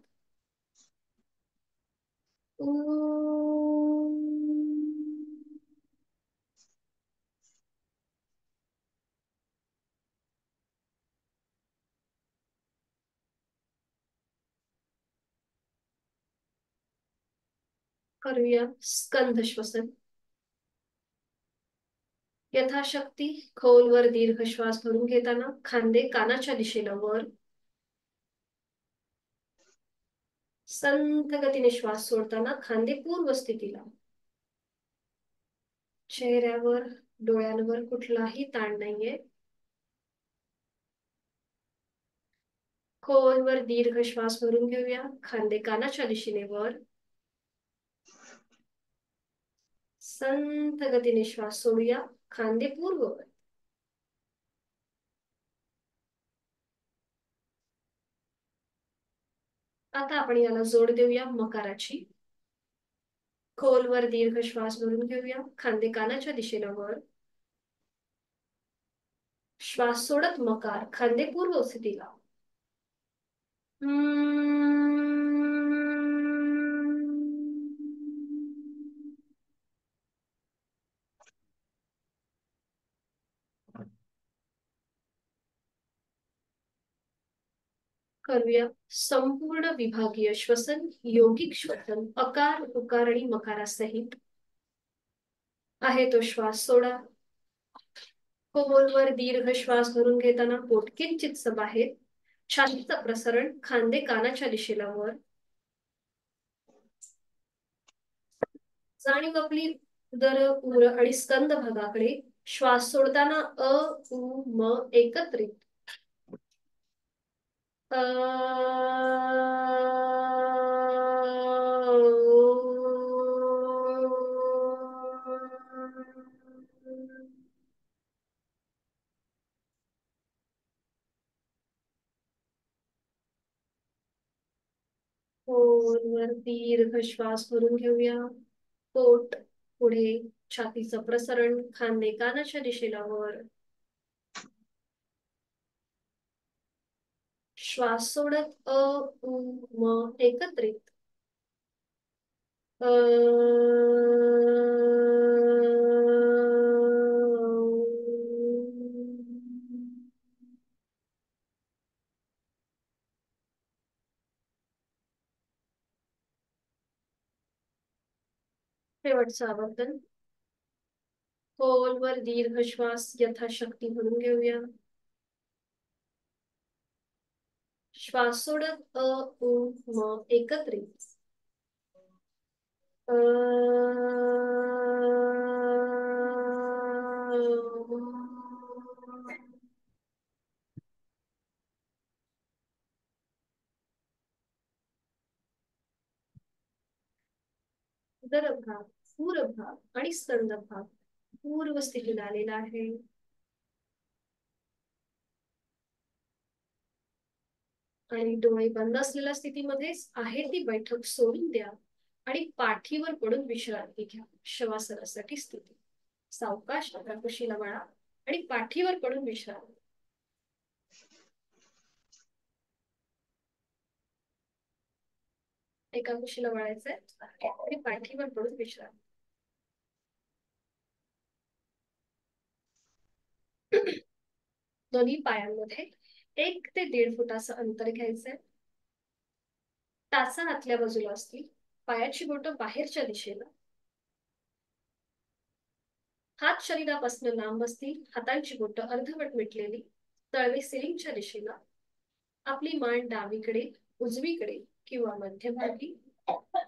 [SPEAKER 1] करूया स्कंध श्वसन. यथाशक्ती खोलवर दीर्घ श्वास भरून घेताना खांदे कानाच्या दिशेला वर. संथ गतीने श्वास सोडताना खांदे पूर्व स्थितीला. चेहऱ्यावर डोळ्यांवर कुठलाही ताण नाहीये. खोलवर दीर्घ श्वास भरून घेऊया. खांदे कानाच्या दिशेने वर. संथ गतीने श्वास सोडूया. खांदे पूर्ववत. आता आपण याला जोड देऊया मकाराची. खोलवर दीर्घ श्वास भरून घेऊया. खांदे कानाच्या दिशेला वर. श्वास सोडत मकार, खांदे पूर्व स्थितीला. करूया संपूर्ण विभागीय श्वसन, योगिक श्वसन, अकार उकार आणि मकारासहित. आहे तो श्वास सोडा. खोलवर दीर्घ श्वास भरून घेताना पोट किंचितस बाहेर. छातीचं प्रसरण, खांदे कानाच्या दिशेला वर. जाणीव आपली उदर, उर आणि स्कंद भागाकडे. श्वास सोडताना अ उ म एकत्रित. खोलवर दीर्घ श्वास भरून घेऊया. पोट पुढे, छातीचं प्रसरण, खांदे कानाच्या दिशेला वर. श्वास सोडत अ उ म एकत्रित. शेवटचं आवर्तन. खोलवर दीर्घ श्वास यथाशक्ती भरून घेऊया. श्वास सोडत अ उ म एकत्रित. उदरभाग, पूरभाग आणि स्तंभभाग पूर्व स्थितीला आलेला आहे. आणि डोळे बंद असलेल्या स्थितीमध्येच आहे ती बैठक सोडून द्या आणि पाठीवर पडून विश्रांती घ्या. शवासनासाठी स्थिती. सावकाश आपल्या कुशीला वळा आणि पाठीवर पडून विश्रांती. एका कुशीला वळायचंय आणि पाठीवर पडून विश्रांती. दोन्ही पायांमध्ये 1 ते 1.5 फुटाचं अंतर घ्यायचंय. टाचा आतल्या बाजूला असतील. पायाची बोटं बाहेरच्या दिशेला. हात शरीरापासून लांब असतील. हातांची बोटं अर्धवट मिटलेली. तळवे सिलिंगच्या दिशेला. आपली मान डावीकडे, उजवीकडे किंवा मध्यभागी.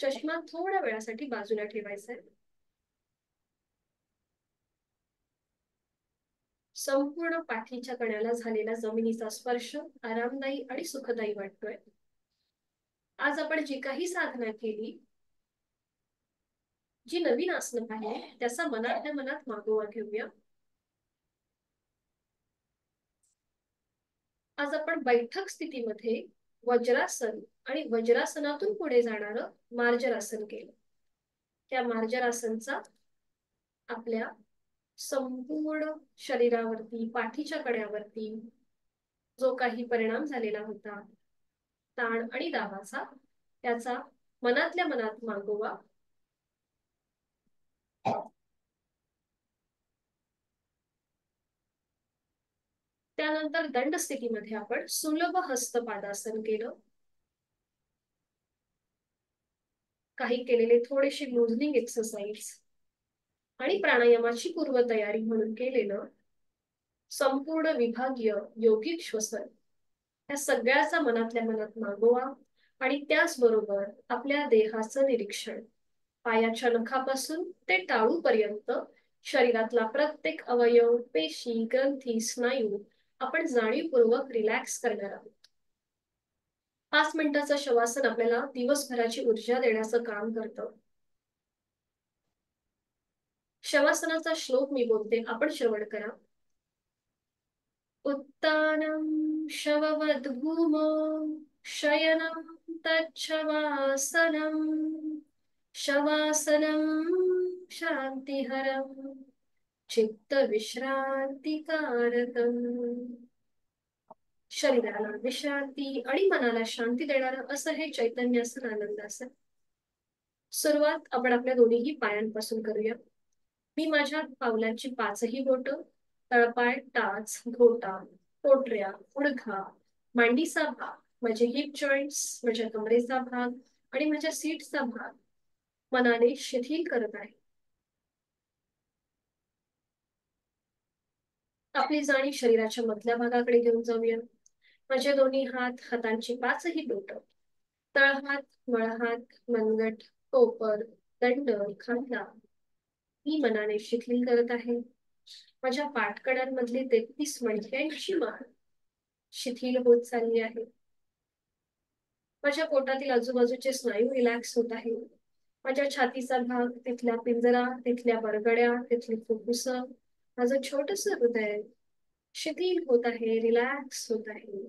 [SPEAKER 1] चष्मा थोड्या वेळासाठी बाजूला ठेवायचा आहे. संपूर्ण पाठीच्या कण्याला झालेला जमिनीचा स्पर्श आरामदायी आणि सुखदायी वाटतोय. आज आपण जी काही साधना केली, जी नवीन आसनं पाहिली, त्याचा मनातल्या मनात मागोवा घेऊया. आज आपण बैठक स्थितीमध्ये वज्रासन आणि वज्रासनातून पुढे जाणारं मार्जरासन केलं. त्या मार्जरासनचा आपल्या संपूर्ण शरीरावरती, पाठीच्या कण्यावरती जो काही परिणाम झालेला होता, ताण आणि दाबाचा, त्याचा मनातल्या मनात मागोवा. त्यानंतर दंड स्थितीमध्ये आपण सुलभ हस्तपादासन केलं. काही केलेले थोडेसे लुझनिंग एक्सरसाइज आणि प्राणायामाची पूर्वतयारी म्हणून केलेलं संपूर्ण विभागीय योगिक श्वसन, या सगळ्याचा मनातल्या मनात मागोवा. आणि त्याचबरोबर आपल्या देहाचं निरीक्षण. पायाच्या नखापासून ते टाळूपर्यंत शरीरातला प्रत्येक अवयव, पेशी, ग्रंथी, स्नायू आपण जाणीवपूर्वक रिलॅक्स करणार आहोत. 5 मिनिटाचं शवासन आपल्याला दिवसभराची ऊर्जा देण्याचं काम करतं. शवासनाचा श्लोक मी बोलते, आपण श्रवण करा. उत्तानं शववद्भूमो शयनं तच्छवासनं शवासनं शान्तिहरम् चित्त विश्रांतीकारकम. शरीराला विश्रांती आणि मनाला शांती देणारं असं हे चैतन्यासन आनंदासन. सुरुवात आपण आपल्या दोन्हीही पायांपासून करूया. मी माझ्या पावलांची पाचही बोट, तळपाय, टाच, घोटा, पोटऱ्या, गुडघा, मांडीचा भाग, माझे हिप जॉईंट्स, माझ्या कमरेचा भाग आणि माझ्या सीटचा भाग मनाने शिथिल करत आहे. आपली जाणीव शरीराच्या मधल्या भागाकडे घेऊन जाऊया. माझे दोन्ही हात, हातांची पाचही बोट, तळहात, मळहात, मनगट, कोपर, दंड, खांदा मी मनाने शिथिल करत आहे. माझ्या पाठकड्यांमधली 33 मणक्यांची मान शिथिल होत चालली आहे. माझ्या पोटातील आजूबाजूचे स्नायू रिलॅक्स होत आहे. माझ्या छातीचा भाग, तिथल्या पिंजरा, तिथल्या बरगड्या, तिथली फुफ्फुस, माझं छोटस हृदय शिथिल होत आहे, रिलॅक्स होत आहे.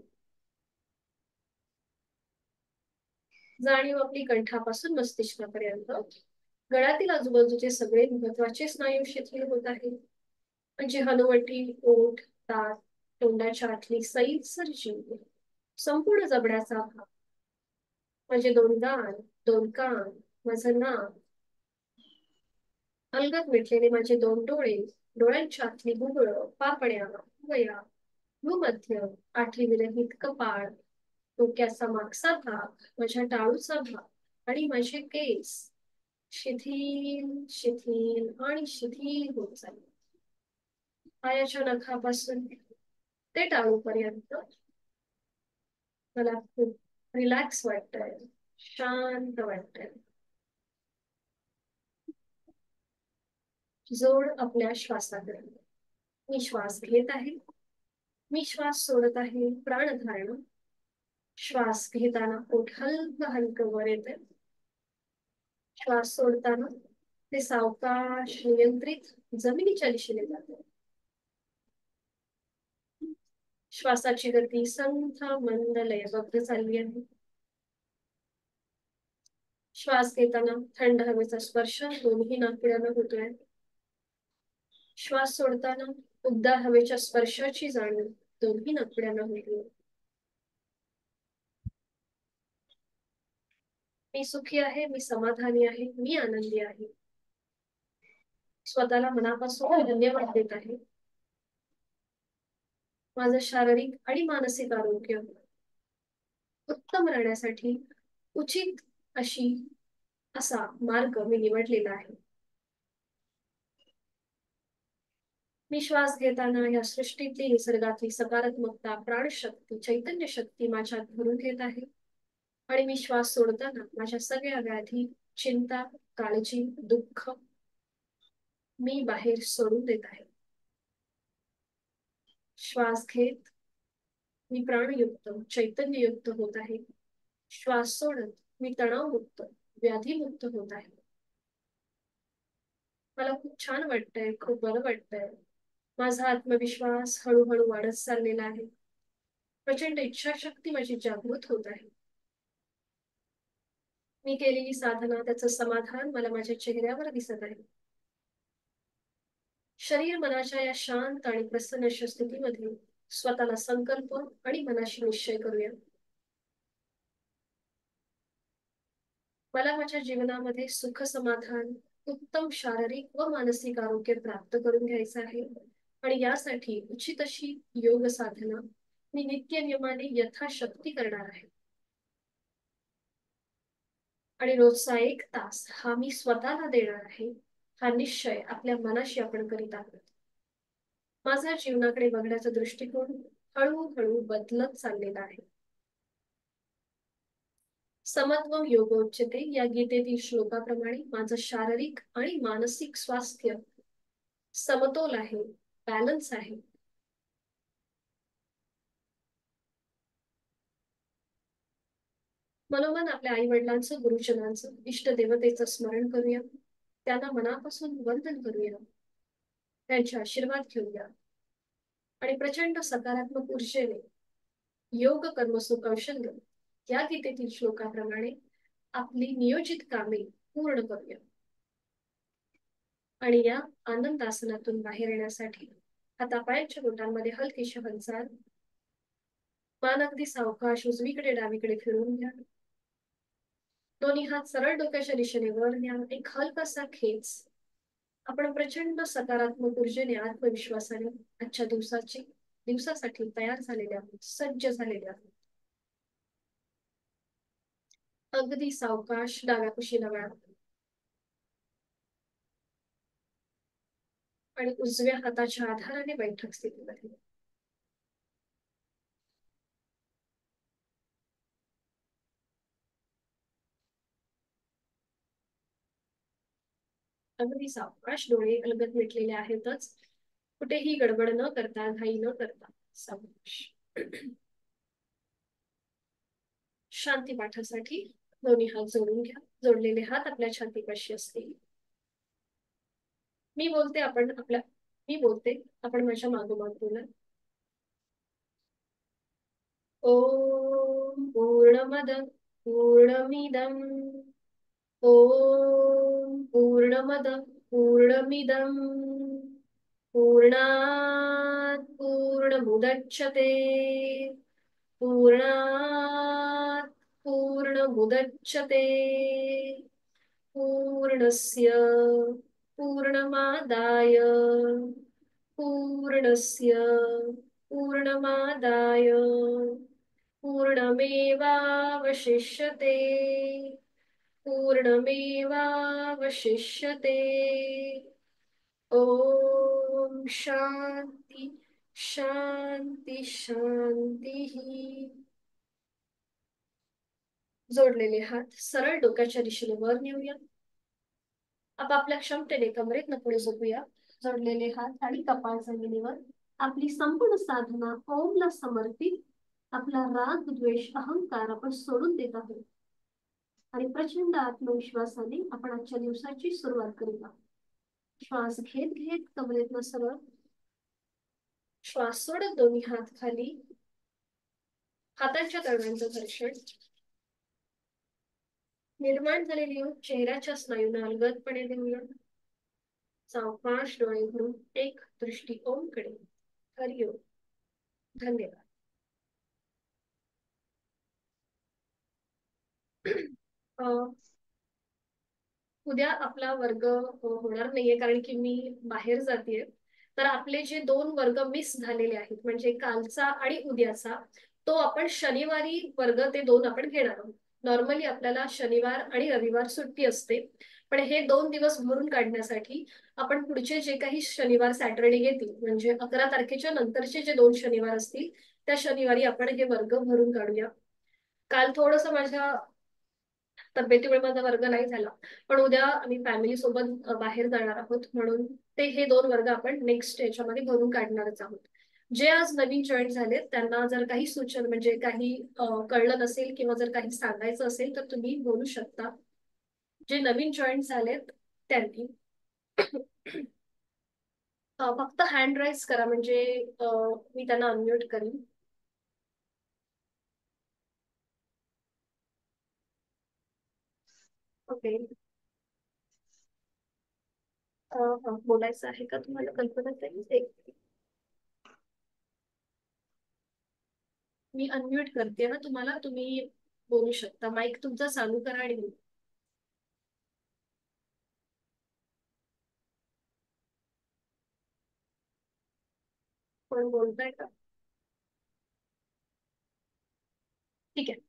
[SPEAKER 1] जाणीव आपली कंठापासून मस्तिष्कापर्यंत, गळ्यातील आजूबाजूचे सगळे महत्वाचे स्नायू शिथिल होत आहे. म्हणजे हनुवटी, ओठ, दात, तोंडाच्या आतली सैलसर जीभ, संपूर्ण जबड्याचा भाग, म्हणजे दोन दात, दोन कान, माझं नाक, अलगद मिटलेले माझे दोन डोळे, डोळ्यांच्या आतली बुबुळ, पापण्या, वया, भूमध्य, आठवी विरहित कपाळ, डोक्याचा मागचा भाग, माझ्या टाळूचा भाग आणि माझे केस शिथिल शिथिल आणि शिथिल होत चालले. पायाच्या नखापासून ते टाळूपर्यंत मला खूप रिलॅक्स वाटतंय, शांत वाटतंय. जोड आपल्या श्वासाकडे. मी श्वास घेत आहे, मी श्वास सोडत आहे, प्राणधारण. श्वास घेताना पोट हलकं हलकं वर येते, श्वास सोडताना ते सावकाश नियंत्रित जमिनीच्या दिशेने जाते. श्वासाची गती संथ मंद लयबद्ध चालली आहे. श्वास घेताना थंड हवेचा स्पर्श दोन्ही नाकपुड्यांना होतोय. श्वास सोडताना उबदार हवेच्या स्पर्शाची जाणीव दोन्ही नाकपुड्यांना होतोय. मी सुखी आहे, मी समाधानी आहे, मी आनंदी आहे. स्वतःला मनापासून धन्यवाद देत आहे. माझं शारीरिक आणि मानसिक आरोग्य उत्तम राहण्यासाठी उचित असा मार्ग मी निवडलेला आहे. मी श्वास घेताना या सृष्टीतली निसर्गातली सकारात्मकता, प्राणशक्ती, चैतन्य शक्ती माझ्यात भरून घेत आहे. आणि मी श्वास सोडताना माझ्या सगळ्या व्याधी, चिंता, काळजी, दुःख मी बाहेर सोडून देत आहे. श्वास घेत मी प्राणयुक्त, चैतन्ययुक्त होत आहे. श्वास सोडत मी तणावमुक्त, व्याधीमुक्त होत आहे. मला खूप छान वाटतंय, खूप बरं वाटतंय. माझा आत्मविश्वास हळूहळू वाढत चाललेला आहे. प्रचंड इच्छाशक्ती माझी जागृत होत आहे. मी केलेली साधना, त्याचं समाधान मला माझ्या चेहऱ्यावर दिसत आहे. शरीर मनाच्या या शांत आणि प्रसन्न स्थितीमध्ये स्वतःला संकल्प आणि मनाशी निश्चय करूया. मला माझ्या जीवनामध्ये सुख समाधान, उत्तम शारीरिक व मानसिक आरोग्य प्राप्त करून घ्यायचं आहे. आणि यासाठी उचित अशी योग साधना मी नित्य नियमाने यथाशक्ती करणार आहे. आणि रोजचा 1 तास हा मी स्वतःला देणार आहे, हा निश्चय आपल्या मनाशी आपण करीत आहोत. माझा जीवनाकडे बघण्याचा दृष्टिकोन हळूहळू बदलत चाललेला आहे. समत्व योगोच्यते या गीतेतील श्लोकाप्रमाणे माझं शारीरिक आणि मानसिक स्वास्थ्य समतोल आहे, बॅलन्स आहे. मनोमन आपल्या आई वडिलांचं, गुरुजनांचं, इष्टदेवतेचं स्मरण करूया. त्यांना मनापासून वंदन करूया, त्यांचे आशीर्वाद घेऊया आणि प्रचंड सकारात्मक ऊर्जेने योग कर्मसु कौशल्य या गीतेतील श्लोकाप्रमाणे आपली नियोजित कामे पूर्ण करूया. आणि या आनंद आसनातून बाहेर येण्यासाठी हातापायांच्या बोटांमध्ये हलकीशी हालचाल, मान अगदी सावकाश उजवीकडे डावीकडे फिरून घ्या. दोन्ही हात सरळ डोक्याच्या दिशेने वर न्या. एक हलकासा खेच. आपण प्रचंड सकारात्मक ऊर्जेने आत्मविश्वासाने आजच्या दिवसासाठी तयार झालेले आहोत, सज्ज झालेले आहोत. अगदी सावकाश डाव्या कुशीला वळा आणि उजव्या हाताच्या आधाराने बैठक स्थितीमध्ये. अगदी सावकाश डोळे अलगद मिटलेले आहेतच. कुठेही गडबड न करता, घाई न करता सावकाश. शांती पाठासाठी दोन्ही हात जोडून घ्या. जोडलेले हात आपल्या छातीपाशी असतील. मी बोलते आपण आपल्या मी बोलते आपण माझ्या मागोमाग बोला. ओम पूर्णमद पूर्णमिदम ओम पूर्णमद पूर्णमिदम पूर्णात् पूर्णमुदच्यते पूर्णात् पूर्णमुदच्यते पूर्णस्य पूर्णमादाय पूर्णस्य पूर्णमादाय पूर्णमेवावशिष्यते पूर्णमेवावशिष्यते. ओम शांती शांती शांती. जोडलेले हात सरळ डोक्याच्या दिशेने वर नेऊया. आपापल्या क्षमतेने कमरेतनं पुढे झोपूया. जोडलेले हात आणि कपाळ जमिनीवर. आपली संपूर्ण साधना ओमला समर्पित. आपला राग द्वेष अहंकार आपण सोडून देत आहोत आणि प्रचंड आत्मविश्वासाने आपण आजच्या दिवसाची सुरुवात करीत आहोत. श्वास घेत घेत कमरेतनं सरळ. श्वास सोडत दोन्ही हात खाली. हातांच्या तळव्यांचं घर्षण. निर्माण झालेली चेहऱ्याच्या स्नायूंना अलगदपणे देऊया. सावकाश डोळे उघडून एक दृष्टी ओम कडे. हरिओम. धन्यवाद. उद्या आपला वर्ग होणार नाहीये कारण की मी बाहेर जातेय. तर आपले जे 2 वर्ग मिस झालेले आहेत म्हणजे कालचा आणि उद्याचा, तो आपण शनिवारी वर्ग ते 2 आपण घेणार आहोत. नॉर्मली आपल्याला शनिवार आणि रविवार सुट्टी असते, पण हे 2 दिवस भरून काढण्यासाठी आपण पुढचे जे काही शनिवार सॅटर्डे येतील म्हणजे 11 तारखेच्या नंतरचे जे 2 शनिवार असतील त्या शनिवारी आपण हे वर्ग भरून काढूया. काल थोडस माझ्या तब्येतीमुळे माझा वर्ग नाही झाला, पण उद्या आम्ही फॅमिली सोबत बाहेर जाणार आहोत म्हणून ते हे 2 वर्ग आपण नेक्स्ट याच्यामध्ये भरून काढणारच आहोत. जे आज नवीन जॉईन झाले त्यांना जर काही सूचना म्हणजे काही कळलं नसेल किंवा जर काही सांगायचं असेल तर तुम्ही बोलू शकता. जे नवीन जॉईन झालेत त्यांनी फक्त हँड राईज करा म्हणजे मी त्यांना अनम्यूट करीन. ओके. बोलायचं आहे का तुम्हाला? कल्पना ताई? मी अनम्यूट करते ना तुम्हाला, तुम्ही बोलू शकता. माईक तुमचा चालू करा आणि बोला. कोण बोलताय का? ठीक आहे.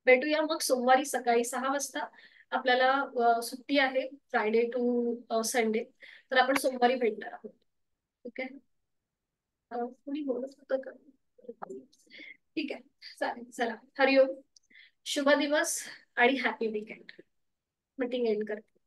[SPEAKER 1] भेटूया मग सोमवारी सकाळी 6 वाजता. आपल्याला सुट्टी आहे फ्रायडे टू संडे, तर आपण सोमवारी भेटणार आहोत. ठीक आहे. कोणी बोलत होतं का? ठीक आहे. चालेल. चला हरिओम. शुभ दिवस आणि हॅपी वीकेंड. मीटिंग एंड करते.